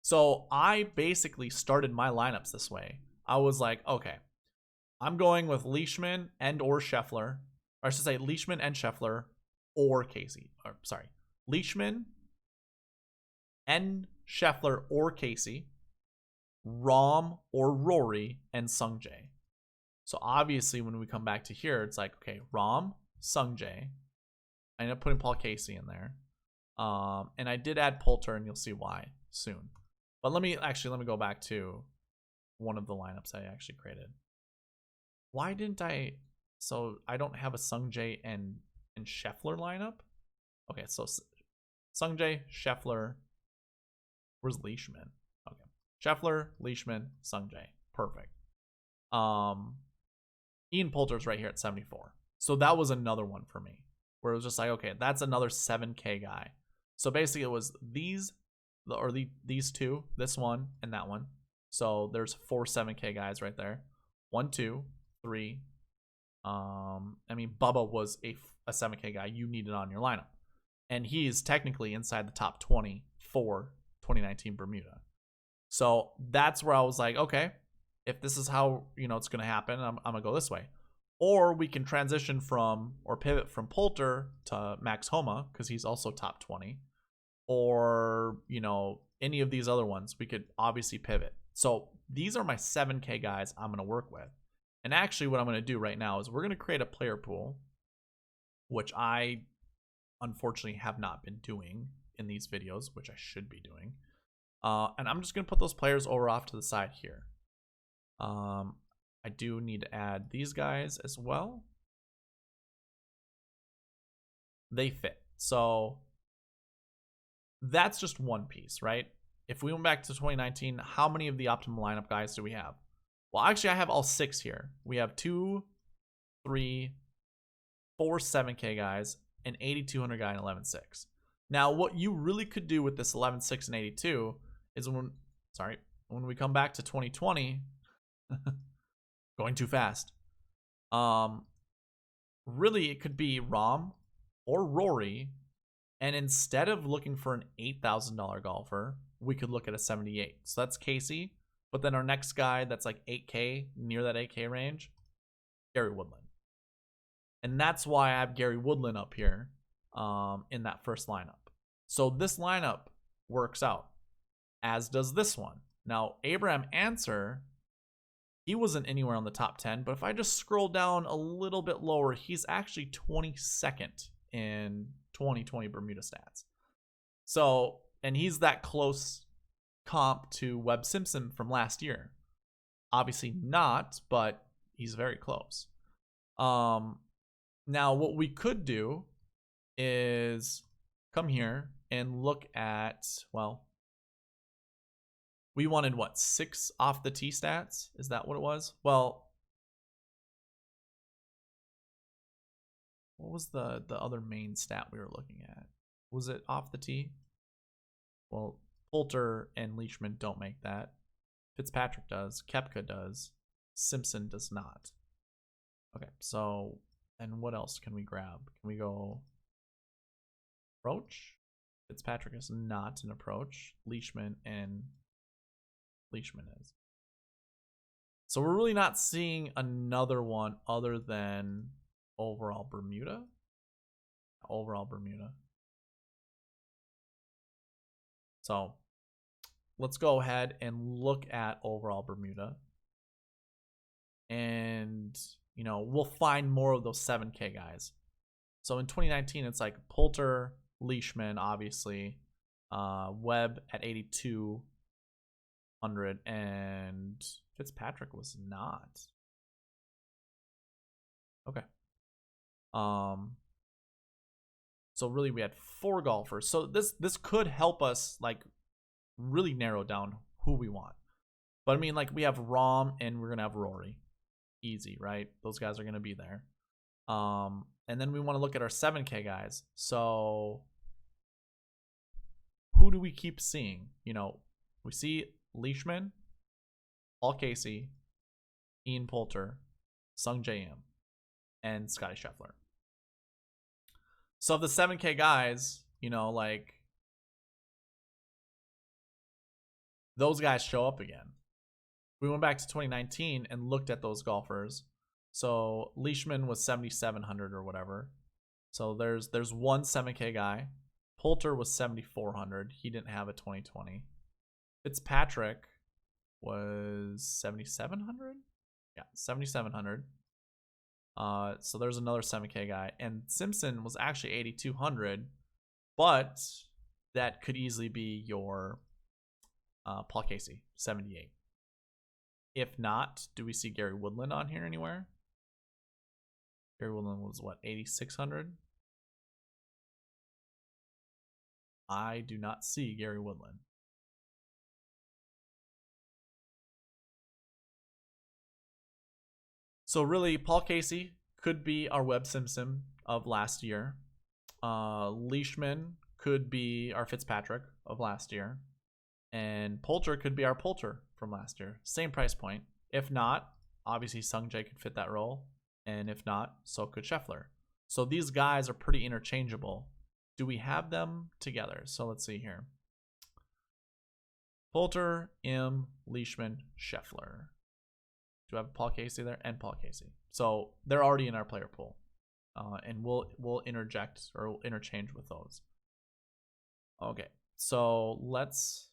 So I basically started my lineups this way. I was like, okay, I'm going with Leishman and or Scheffler. Or I should say Leishman and Scheffler or Casey. Or sorry, Leishman and Scheffler or Casey. Rahm or Rory and Sungjae. So obviously when we come back to here, it's like, okay, Rahm, Sungjae. I ended up putting Paul Casey in there. And I did add Poulter, and you'll see why soon. But let me go back to one of the lineups I actually created. Why didn't I? So I don't have a Sungjae and Scheffler lineup. Okay, so Sungjae, Scheffler. Where's Leishman? Okay, Scheffler, Leishman, Sungjae. Perfect. Ian Poulter's right here at 74. So that was another one for me, where it was just like, okay, that's another 7K guy. So basically it was these two, this one and that one. So there's 4 7K guys right there. 1, 2, 3. I mean, Bubba was a 7K guy you needed on your lineup. And he's technically inside the top 20 for 2019 Bermuda. So that's where I was like, okay, if this is how, you know, it's going to happen, I'm going to go this way. Or we can transition from, or pivot from Poulter to Max Homa, because he's also top 20. Or, you know, any of these other ones, we could obviously pivot. So these are my 7K guys I'm going to work with. And actually what I'm going to do right now is we're going to create a player pool, which I unfortunately have not been doing in these videos, which I should be doing. And I'm just going to put those players over off to the side here. I do need to add these guys as well. They fit. So that's just one piece, right? If we went back to 2019, how many of the optimal lineup guys do we have? Well, actually, I have all 6 here. We have 2, 3, 4 7K guys, an 8,200 guy, and 11.6. Now, what you really could do with this 11.6 and 82 is when we come back to 2020, going too fast. Really, it could be Rahm or Rory, and instead of looking for an $8,000 golfer, we could look at a 78. So that's Casey. But then our next guy that's like 8K, near that 8K range, Gary Woodland. And that's why I have Gary Woodland up here in that first lineup. So this lineup works out, as does this one. Now, Abraham Answer, he wasn't anywhere on the top 10, but if I just scroll down a little bit lower, he's actually 22nd in 2020 Bermuda stats. So, and he's that close comp to Webb Simpson from last year. Obviously not, but he's very close. Now, what we could do is come here and look at, well, we wanted what, 6 off the tee stats? Is that what it was? Well, what was the other main stat we were looking at? Was it off the tee? Well, Poulter and Leishman don't make that. Fitzpatrick does. Koepka does. Simpson does not. Okay, so, and what else can we grab? Can we go approach? Fitzpatrick is not an approach. Leishman is. So we're really not seeing another one other than overall Bermuda. So let's go ahead and look at overall Bermuda. And, you know, we'll find more of those 7K guys. So in 2019, it's like Poulter, Leishman, obviously, Webb at 8,200, and Fitzpatrick was not. Okay. So really we had 4 golfers. So this could help us like really narrow down who we want. But I mean, like, we have Rahm and we're gonna have Rory. Easy, right? Those guys are gonna be there. And then we want to look at our 7K guys. So who do we keep seeing? You know, we see Leishman, Paul Casey, Ian Poulter, Sung J M, and Scotty Scheffler. So of the 7K guys, you know, like, those guys show up again. We went back to 2019 and looked at those golfers. So Leishman was 7,700 or whatever. So there's one 7K guy. Poulter was 7,400. He didn't have a 2020. Fitzpatrick was 7,700. Yeah, 7,700. So there's another 7K guy. And Simpson was actually 8,200, but that could easily be your Paul Casey, 78. If not, do we see Gary Woodland on here anywhere? Gary Woodland was what, 8,600? I do not see Gary Woodland. So really, Paul Casey could be our Webb Simpson of last year. Leishman could be our Fitzpatrick of last year. And Poulter could be our Poulter from last year. Same price point. If not, obviously Sung Jae could fit that role. And if not, so could Scheffler. So these guys are pretty interchangeable. Do we have them together? So let's see here. Poulter, M, Leishman, Scheffler. Do I have Paul Casey there? And Paul Casey. So they're already in our player pool. And we'll interject or we'll interchange with those. Okay, so let's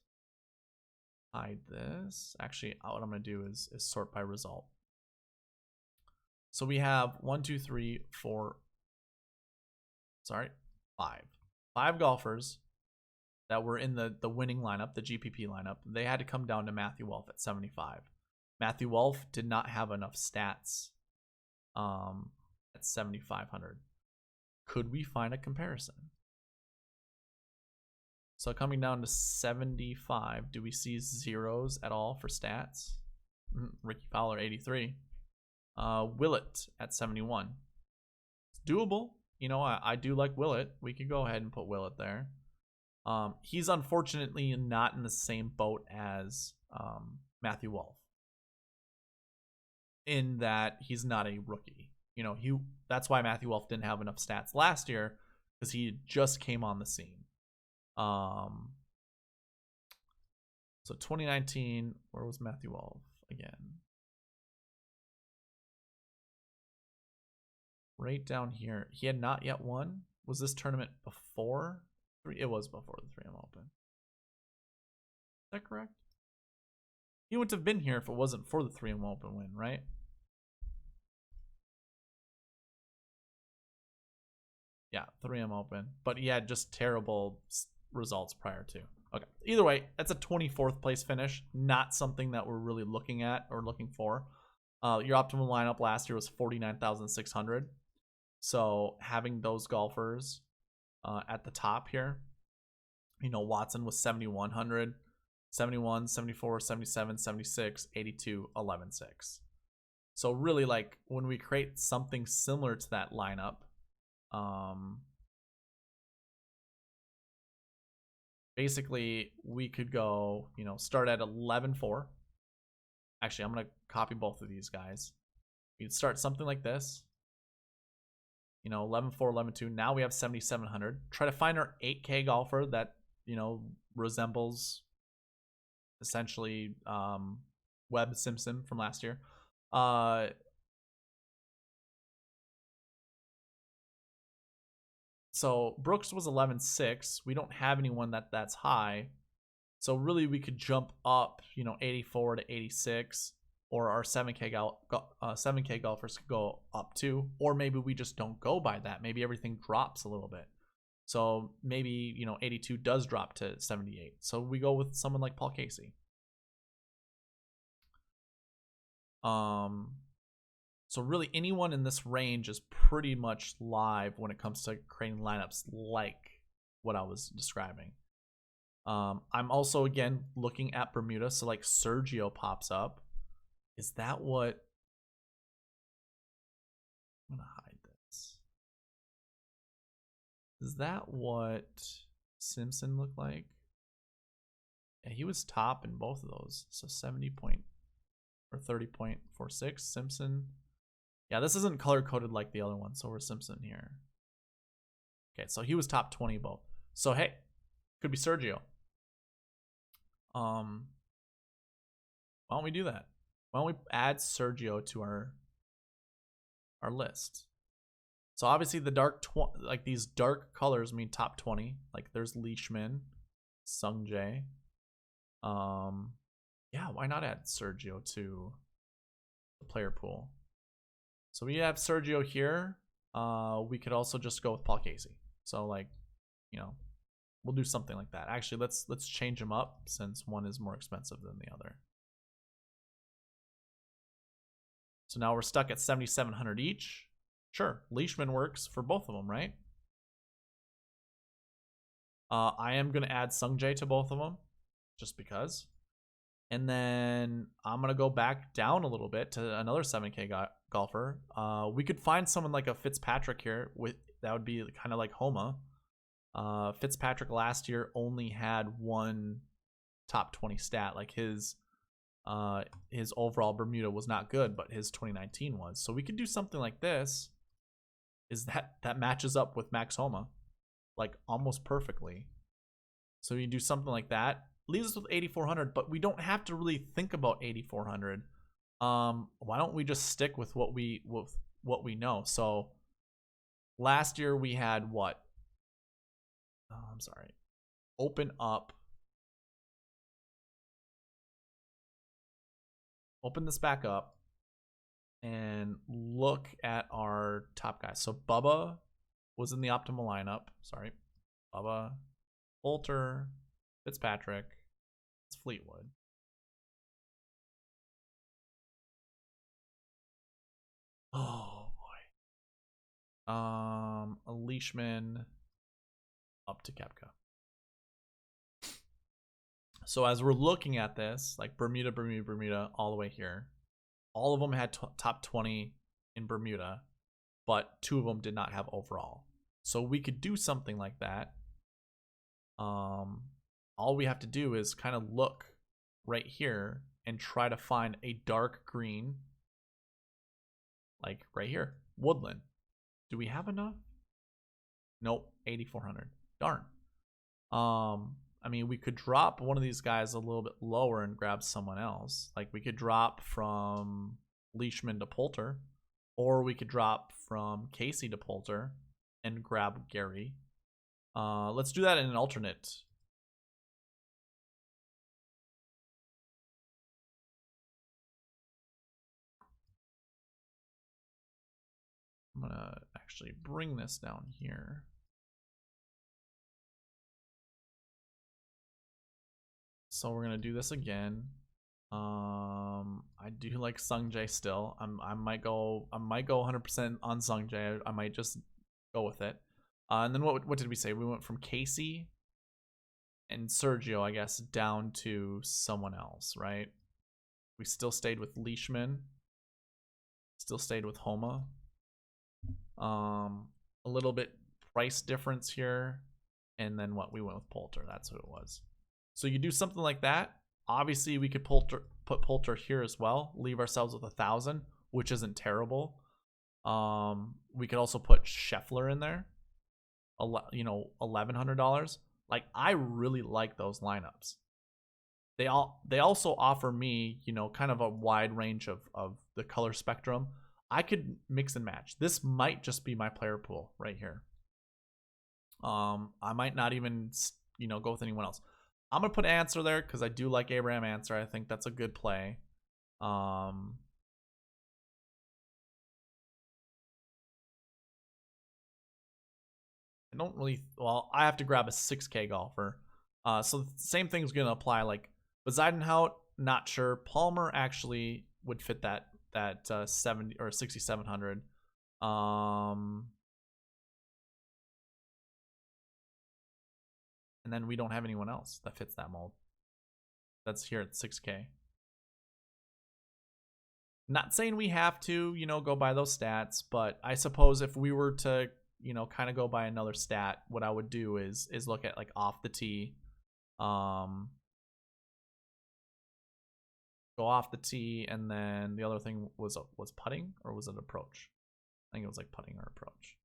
hide this. Actually, what I'm going to do is sort by result. So we have 5 golfers that were in the winning lineup, the GPP lineup. They had to come down to Matthew Wolff at 75. Matthew Wolff did not have enough stats at 7,500. Could we find a comparison? So coming down to 75, do we see zeros at all for stats? Ricky Fowler, 83. Willett at 71. It's doable. You know, I do like Willett. We could go ahead and put Willett there. He's unfortunately not in the same boat as Matthew Wolff, in that he's not a rookie. You know, that's why Matthew Wolff didn't have enough stats last year, because he just came on the scene. So 2019, where was Matthew Wolf again? Right down here. He had not yet won. Was this tournament before? It was before the 3M Open. Is that correct? He wouldn't have been here if it wasn't for the 3M Open win, right? Yeah, 3M Open. But he had just terrible results prior to. Okay. Either way, that's a 24th place finish. Not something that we're really looking at or looking for. Your optimal lineup last year was 49,600. So having those golfers at the top here, you know, Watson was 7,100, 71, 74, 77, 76, 82, 11.6. So really, like, when we create something similar to that lineup, basically we could go, you know, start at 11.4. Actually, I'm going to copy both of these guys. We'd start something like this. You know, 11.4, 11.2. Now we have 7,700. Try to find our 8K golfer that, you know, resembles essentially Webb Simpson from last year. So Brooks was 11.6. We don't have anyone that's high. So really we could jump up, you know, 84 to 86, or our 7K golfers could go up too, or maybe we just don't go by that. Maybe everything drops a little bit. So maybe, you know, 82 does drop to 78. So we go with someone like Paul Casey. So really anyone in this range is pretty much live when it comes to creating lineups like what I was describing. I'm also, again, looking at Bermuda. So like Sergio pops up. Is that what... I'm going to hide this. Is that what Simpson looked like? Yeah, he was top in both of those. So 70 point or 30.46. Simpson. Yeah, this isn't color coded like the other one. So we're Simpson here. Okay, so he was top 20 both. So hey, could be Sergio. Why don't we do that? Why don't we add Sergio to our list? So obviously the like these dark colors mean top 20. Like there's Leishman, Sungjae. Yeah, why not add Sergio to the player pool? So we have Sergio here. We could also just go with Paul Casey. So like, you know, we'll do something like that. Actually, let's change them up since one is more expensive than the other. So now we're stuck at 7,700 each. Sure, Leishman works for both of them, right? I am going to add Sungjae to both of them, just because. And then I'm going to go back down a little bit to another 7K golfer. We could find someone like a Fitzpatrick here. That would be kind of like Homa. Fitzpatrick last year only had one top 20 stat. Like his overall Bermuda was not good, but his 2019 was. So we could do something like this. Is that matches up with Max Homa, like almost perfectly. So you do something like that. Leaves us with 8,400, but we don't have to really think about 8,400. Why don't we just stick with what we know? So last year we had what? I'm sorry. Open this back up and look at our top guys. So Bubba was in the optimal lineup. Sorry. Bubba, Bolter, Fitzpatrick, it's Fleetwood. Oh boy. A Leishman up to Koepka. So as we're looking at this, like Bermuda, all the way here, all of them had top 20 in Bermuda, but 2 of them did not have overall. So we could do something like that. All we have to do is kind of look right here and try to find a dark green, like right here, Woodland. Do we have enough? Nope, 8,400. Darn. I I mean, we could drop one of these guys a little bit lower and grab someone else. Like, we could drop from Leishman to Poulter, or we could drop from Casey to Poulter and grab Gary. Let's do that in an alternate. I'm gonna actually bring this down here. So we're gonna do this again. I do like Sungjae still. I might go 100% on Sungjae. I might just go with it. And then what did we say? We went from Casey and Sergio, I guess, down to someone else, right? We still stayed with Leishman. Still stayed with Homa. A little bit price difference here. And then what? We went with Poulter. That's what it was. So you do something like that. Obviously, we could put Poulter here as well. Leave ourselves with 1,000, which isn't terrible. We could also put Scheffler in there. You know, $1,100. Like, I really like those lineups. They also offer me, you know, kind of a wide range of the color spectrum. I could mix and match. This might just be my player pool right here. I might not even, you know, go with anyone else. I'm gonna put Answer there because I do like Abraham Answer. I think that's a good play. I don't really. Well, I have to grab a 6K golfer. So the same thing's gonna apply. Like Bezuidenhout, not sure. Palmer actually would fit that 70 or 6,700. And then we don't have anyone else that fits that mold. That's here at 6K. Not saying we have to, you know, go by those stats, but I suppose if we were to, you know, kind of go by another stat, what I would do is look at like off the tee. Go off the tee, and then the other thing was putting, or was it approach? I think it was like putting or approach.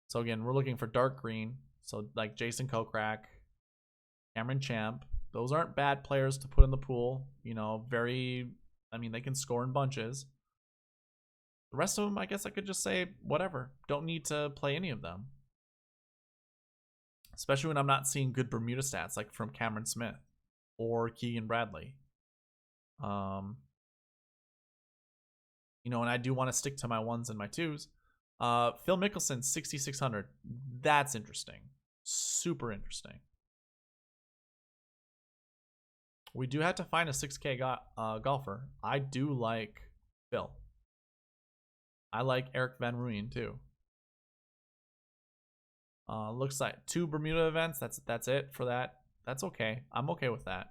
So again, we're looking for dark green. So like Jason Kokrak, Cameron Champ. Those aren't bad players to put in the pool. You know, I mean, they can score in bunches. The rest of them, I guess I could just say whatever. Don't need to play any of them. Especially when I'm not seeing good Bermuda stats like from Cameron Smith or Keegan Bradley. You know, and I do want to stick to my ones and my twos. Phil Mickelson, 6,600. That's interesting. Super interesting. We do have to find a 6K golfer. I do like Phil. I like Eric Van Rooyen too. Looks like 2 Bermuda events. That's it for that. That's okay. I'm okay with that.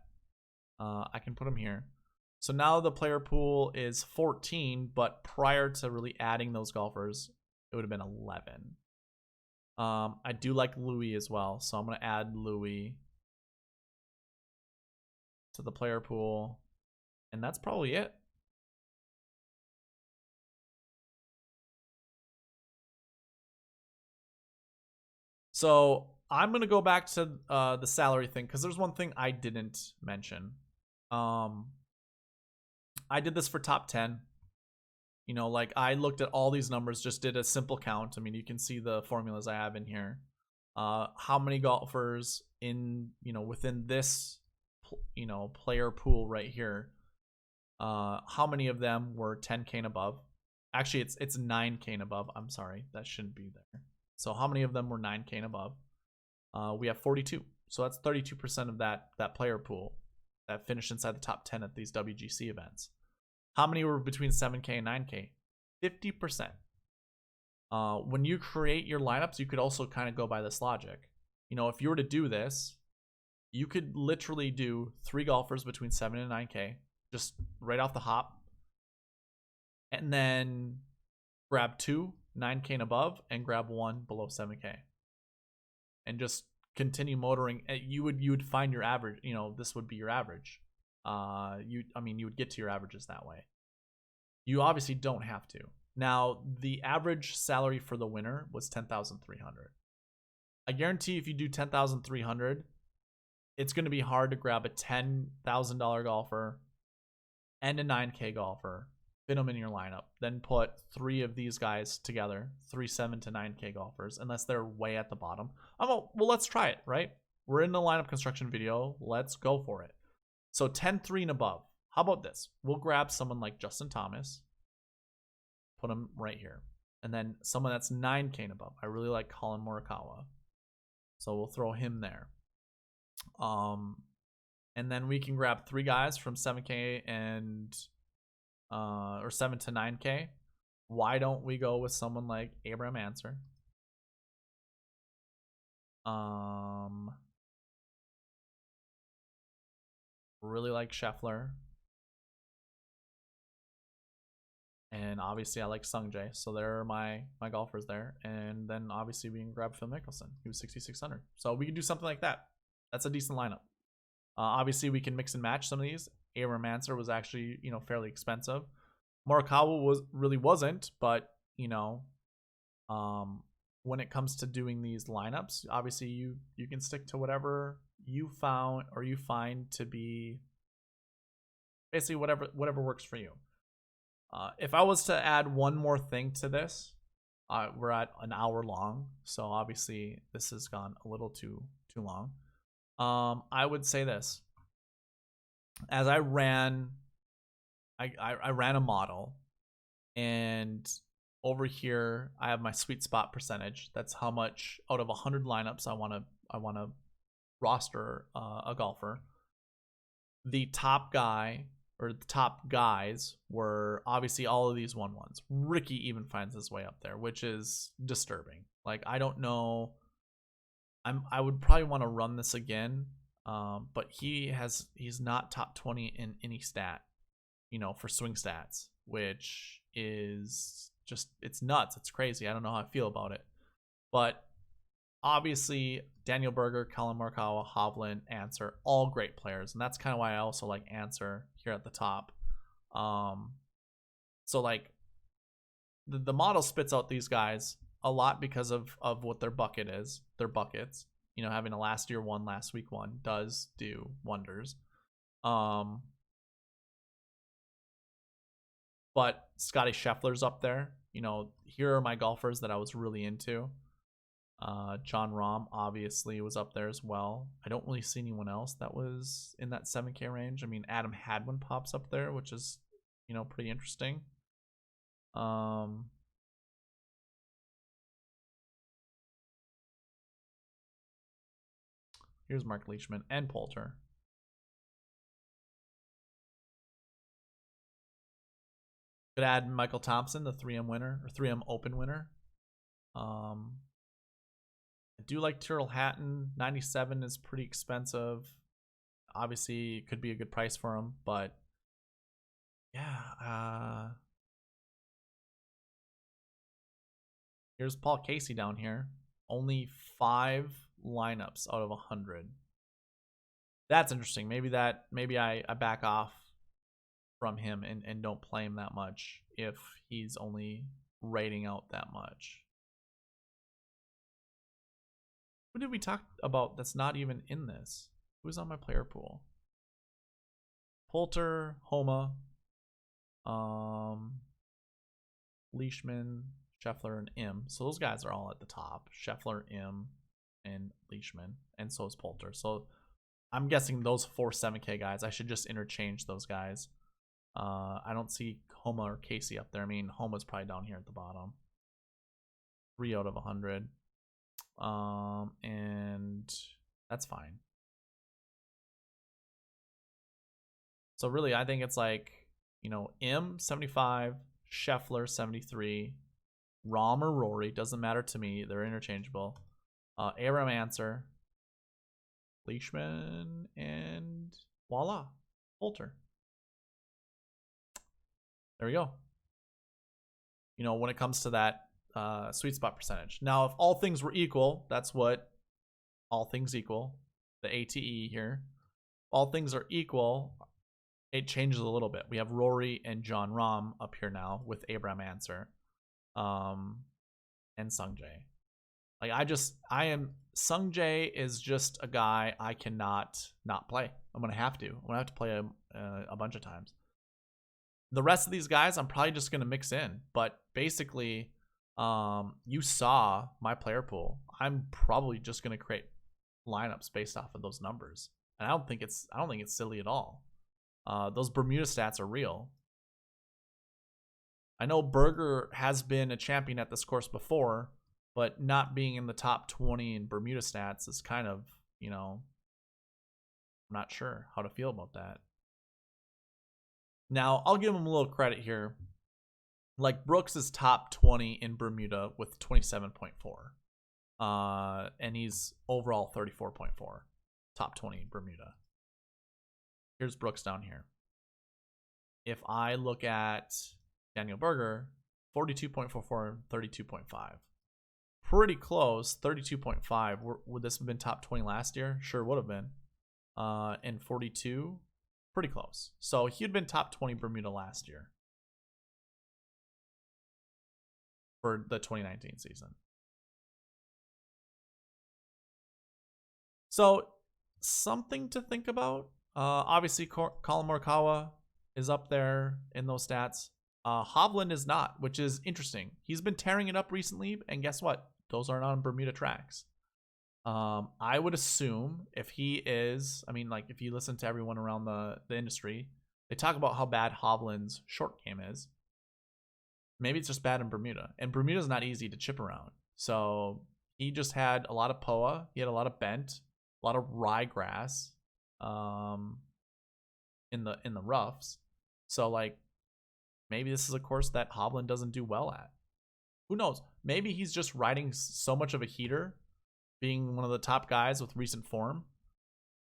I can put him here. So now the player pool is 14, but prior to really adding those golfers, it would have been 11. I do like Louis as well, so I'm going to add Louis to the player pool, and that's probably it. So I'm going to go back to the salary thing because there's one thing I didn't mention. I did this for top 10. You know, like I looked at all these numbers, just did a simple count. I mean, you can see the formulas I have in here. How many golfers in, you know, within this, you know, player pool right here. How many of them were 10K and above? Actually, it's 9K and above. I'm sorry, that shouldn't be there. So how many of them were 9K and above? We have 42. So that's 32% of that player pool that finished inside the top 10 at these WGC events. How many were between 7K and 9K? 50%. When you create your lineups, you could also kind of go by this logic. You know, if you were to do this, you could literally do 3 golfers between 7 and 9K, just right off the hop. And then grab 2, 9K and above, and grab 1 below 7K. And just continue motoring. You would find your average, you know, this would be your average. You would get to your averages that way. You obviously don't have to. Now, the average salary for the winner was $10,300. I guarantee if you do 10,300, it's going to be hard to grab a $10,000 golfer and a 9K golfer, fit them in your lineup, then put 3 of these guys together, 3 7 to 9K golfers, unless they're way at the bottom. Well, let's try it, right? We're in the lineup construction video. Let's go for it. So 10-3 and above. How about this? We'll grab someone like Justin Thomas, put him right here. And then someone that's 9K and above. I really like Colin Morikawa, so we'll throw him there. And then we can grab 3 guys from 7K and or 7 to 9K. Why don't we go with someone like Abraham Answer? Really like Scheffler. And obviously I like Sungjae. So there are my golfers there. And then obviously we can grab Phil Mickelson. He was 6,600. So we can do something like that. That's a decent lineup. Obviously we can mix and match some of these. Abraham Answer was actually, fairly expensive. Morikawa wasn't, but when it comes to doing these lineups, obviously you can stick to whatever you found or you find to be basically whatever works for you. If I was to add one more thing to this, we're at an hour long, so obviously this has gone a little too long. I would say this: as I ran a model, and over here I have my sweet spot percentage. That's how much out of 100 lineups I want to roster a golfer. The top guy or the top guys were obviously all of these 1-1s. Ricky even finds his way up there, which is disturbing. Like, I don't know. I would probably want to run this again, but he's not top 20 in any stat, for swing stats, which is just, it's nuts. It's crazy. I don't know how I feel about it. But obviously, Daniel Berger, Colin Morikawa, Hovland, Answer, all great players. And that's kind of why I also like Answer here at the top. So, like, the model spits out these guys a lot because of what their bucket is, their buckets. Having a last year 1, last week 1 does do wonders. But Scotty Scheffler's up there. Here are my golfers that I was really into. John Rahm obviously was up there as well. I don't really see anyone else that was in that 7K range. I mean, Adam Hadwin pops up there, which is, pretty interesting. Here's Mark Leishman and Poulter. Could add Michael Thompson, the 3M winner or 3M Open winner. I do like Tyrrell Hatton. 97 is pretty expensive. Obviously, it could be a good price for him, but yeah. Here's Paul Casey down here. Only 5 lineups out of 100. That's interesting. Maybe I back off from him and don't play him that much if he's only rating out that much. Who did we talk about that's not even in this? Who's on my player pool? Poulter, Homa, Leishman, Scheffler, and Im. So those guys are all at the top. Scheffler, Im, and Leishman, and so is Poulter. So I'm guessing those 4 7K guys, I should just interchange those guys. I don't see Homa or Casey up there. I mean, Homa's probably down here at the bottom. 3 out of 100. And that's fine. So really, I think it's like, Im 75, Scheffler 73, Rahm or Rory, doesn't matter to me. They're interchangeable. Aram Answer, Leishman, and voila, Poulter. There we go. When it comes to that sweet spot percentage. Now, if all things were equal, that's what all things equal, the ATE here. All things are equal, it changes a little bit. We have Rory and John Rahm up here now with Abraham Answer and Sungjae. Like I am Sung Jae is just a guy I cannot not play. I'm gonna have to. I'm gonna have to play him a bunch of times. The rest of these guys, I'm probably just gonna mix in. But basically, you saw my player pool. I'm probably just gonna create lineups based off of those numbers, and I don't think it's silly at all. Those Bermuda stats are real. I know Berger has been a champion at this course before, but not being in the top 20 in Bermuda stats is kind of, I'm not sure how to feel about that. Now, I'll give him a little credit here. Like, Brooks is top 20 in Bermuda with 27.4. And he's overall 34.4. Top 20 in Bermuda. Here's Brooks down here. If I look at Daniel Berger, 42.44, 32.5. Pretty close, 32.5. Would this have been top 20 last year? Sure would have been. And 42, pretty close. So he'd been top 20 Bermuda last year for the 2019 season. So something to think about. Obviously, Colin Morikawa is up there in those stats. Hovland is not, which is interesting. He's been tearing it up recently, and guess what? Those aren't on Bermuda tracks. I would assume if he is, if you listen to everyone around the industry, they talk about how bad Hovland's short game is. Maybe it's just bad in Bermuda. And Bermuda's not easy to chip around. So he just had a lot of POA. He had a lot of bent, a lot of ryegrass in the roughs. So, like, maybe this is a course that Hovland doesn't do well at. Who knows? Maybe he's just riding so much of a heater, being one of the top guys with recent form,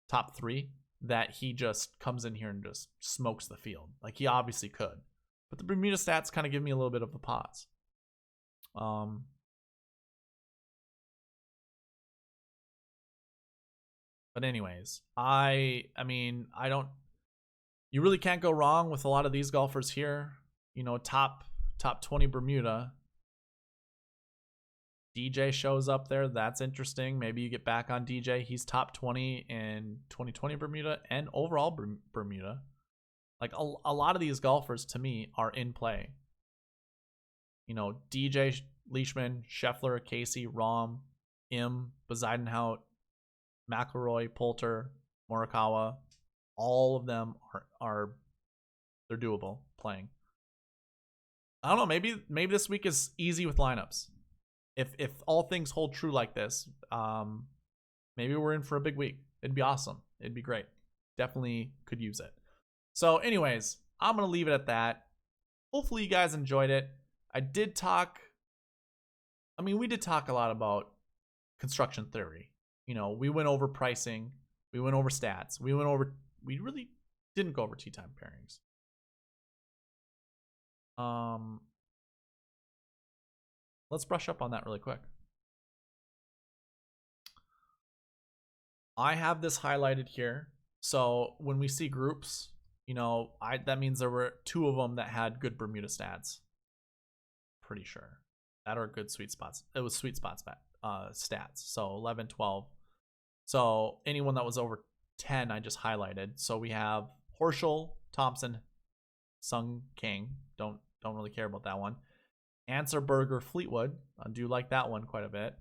top 3, that he just comes in here and just smokes the field. Like, he obviously could. But the Bermuda stats kind of give me a little bit of a pause. But anyways, I don't... You really can't go wrong with a lot of these golfers here. Top 20 Bermuda. DJ shows up there. That's interesting. Maybe you get back on DJ. He's top 20 in 2020 Bermuda and overall Bermuda. Like, a lot of these golfers, to me, are in play. DJ, Leishman, Scheffler, Casey, Rahm, Im, Bezuidenhout, McIlroy, Poulter, Morikawa. All of them they're doable playing. I don't know. Maybe this week is easy with lineups. If all things hold true like this, maybe we're in for a big week. It'd be awesome. It'd be great. Definitely could use it. So anyways, I'm going to leave it at that. Hopefully you guys enjoyed it. We did talk a lot about construction theory. We went over pricing. We went over stats. We really didn't go over Tee Time Pairings. Let's brush up on that really quick. I have this highlighted here. So when we see groups, that means there were 2 of them that had good Bermuda stats. Pretty sure. That are good sweet spots. It was sweet spots stats. So 11, 12. So anyone that was over 10, I just highlighted. So we have Horschel, Thompson, Sung King. Don't really care about that one. Answer, Berger, Fleetwood. I do like that one quite a bit.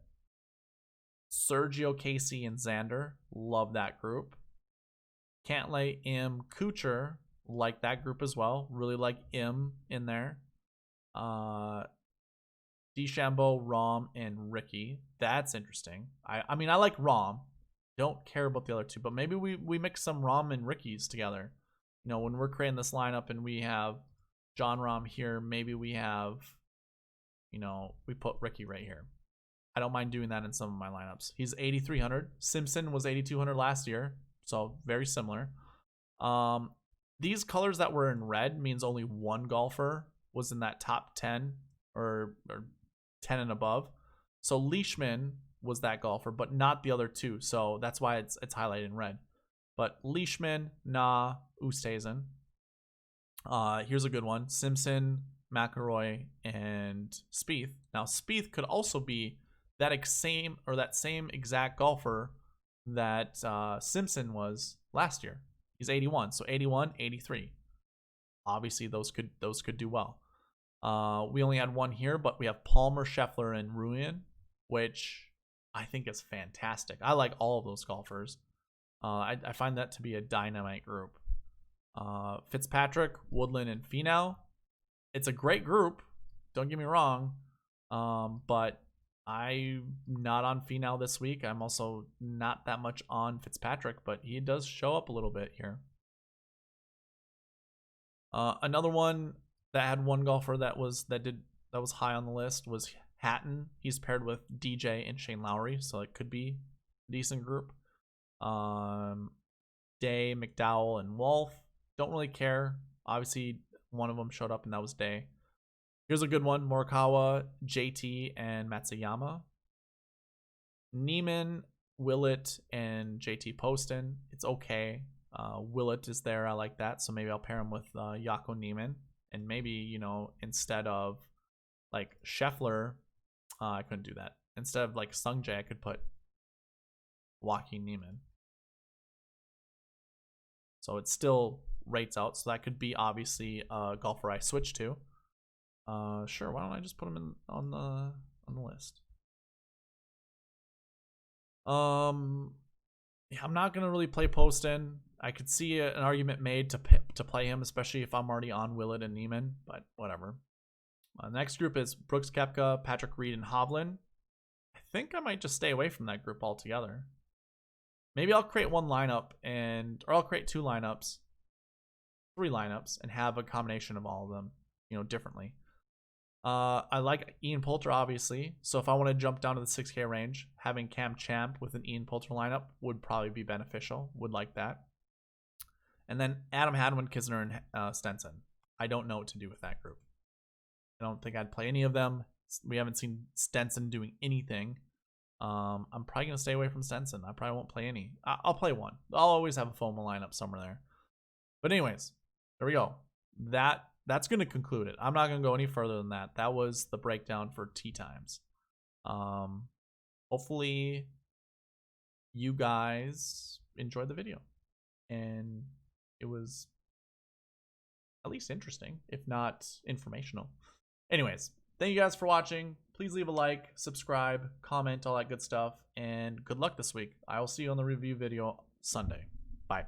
Sergio, Casey, and Xander. Love that group. Cantlay, Im, Kuchar. Like that group as well. Really like Im in there. DeChambeau, Rahm, and Ricky. That's interesting. I like Rahm. Don't care about the other 2, but maybe we mix some Rahm and Rickies together. When we're creating this lineup and we have John Rahm here, maybe we have, we put Ricky right here. I don't mind doing that in some of my lineups. He's 8,300. Simpson was 8,200 last year, so very similar. These colors that were in red means only one golfer was in that top 10 or 10 and above. So Leishman was that golfer, but not the other 2. So that's why it's highlighted in red. But Leishman, Nah, Oosthuizen. Here's a good one. Simpson, McIlroy, and Spieth. Now, Spieth could also be that same exact golfer that Simpson was last year. He's 81, so 81, 83. Obviously, those could do well. We only had one here, but we have Palmer, Scheffler, and Ruin, which I think is fantastic. I like all of those golfers. I find that to be a dynamite group. Fitzpatrick, Woodland, and Finau. It's a great group. Don't get me wrong. But I'm not on Finau this week. I'm also not that much on Fitzpatrick, but he does show up a little bit here. Another one that had one golfer that was high on the list was Hatton. He's paired with DJ and Shane Lowry, so it could be a decent group. Day, McDowell, and Wolf. Don't really care. Obviously, one of them showed up, and that was Day. Here's a good one: Morikawa, JT, and Matsuyama. Neiman, Willett, and JT Poston. It's okay. Willett is there. I like that. So maybe I'll pair him with Jaco Neiman. And maybe, you know, instead of like Scheffler, I couldn't do that. Instead of like Sung Jae, I could put Joaquin Neiman. So it still rates out. So that could be obviously a golfer I switch to. Sure, why don't I just put him in on the list? Yeah, I'm not gonna really play Poston. I could see an argument made to play him, especially if I'm already on Willett and Neiman, but whatever. The next group is Brooks Koepka, Patrick Reed, and Hovland. I think I might just stay away from that group altogether. Maybe I'll create one lineup or I'll create 2 lineups, 3 lineups, and have a combination of all of them, you know, differently. I like Ian Poulter, obviously. So if I want to jump down to the 6K range, having Cam Champ with an Ian Poulter lineup would probably be beneficial. Would like that. And then Adam Hadwin, Kisner, and Stenson. I don't know what to do with that group. I don't think I'd play any of them. We haven't seen Stenson doing anything. I'm probably going to stay away from Stenson. I probably won't play any. I'll play one. I'll always have a FOMO lineup somewhere there. But anyways, there we go. That's going to conclude it. I'm not going to go any further than that. That was the breakdown for Tee Times. Hopefully you guys enjoyed the video. And it was at least interesting, if not informational. Anyways, thank you guys for watching. Please leave a like, subscribe, comment, all that good stuff. And good luck this week. I will see you on the review video Sunday. Bye.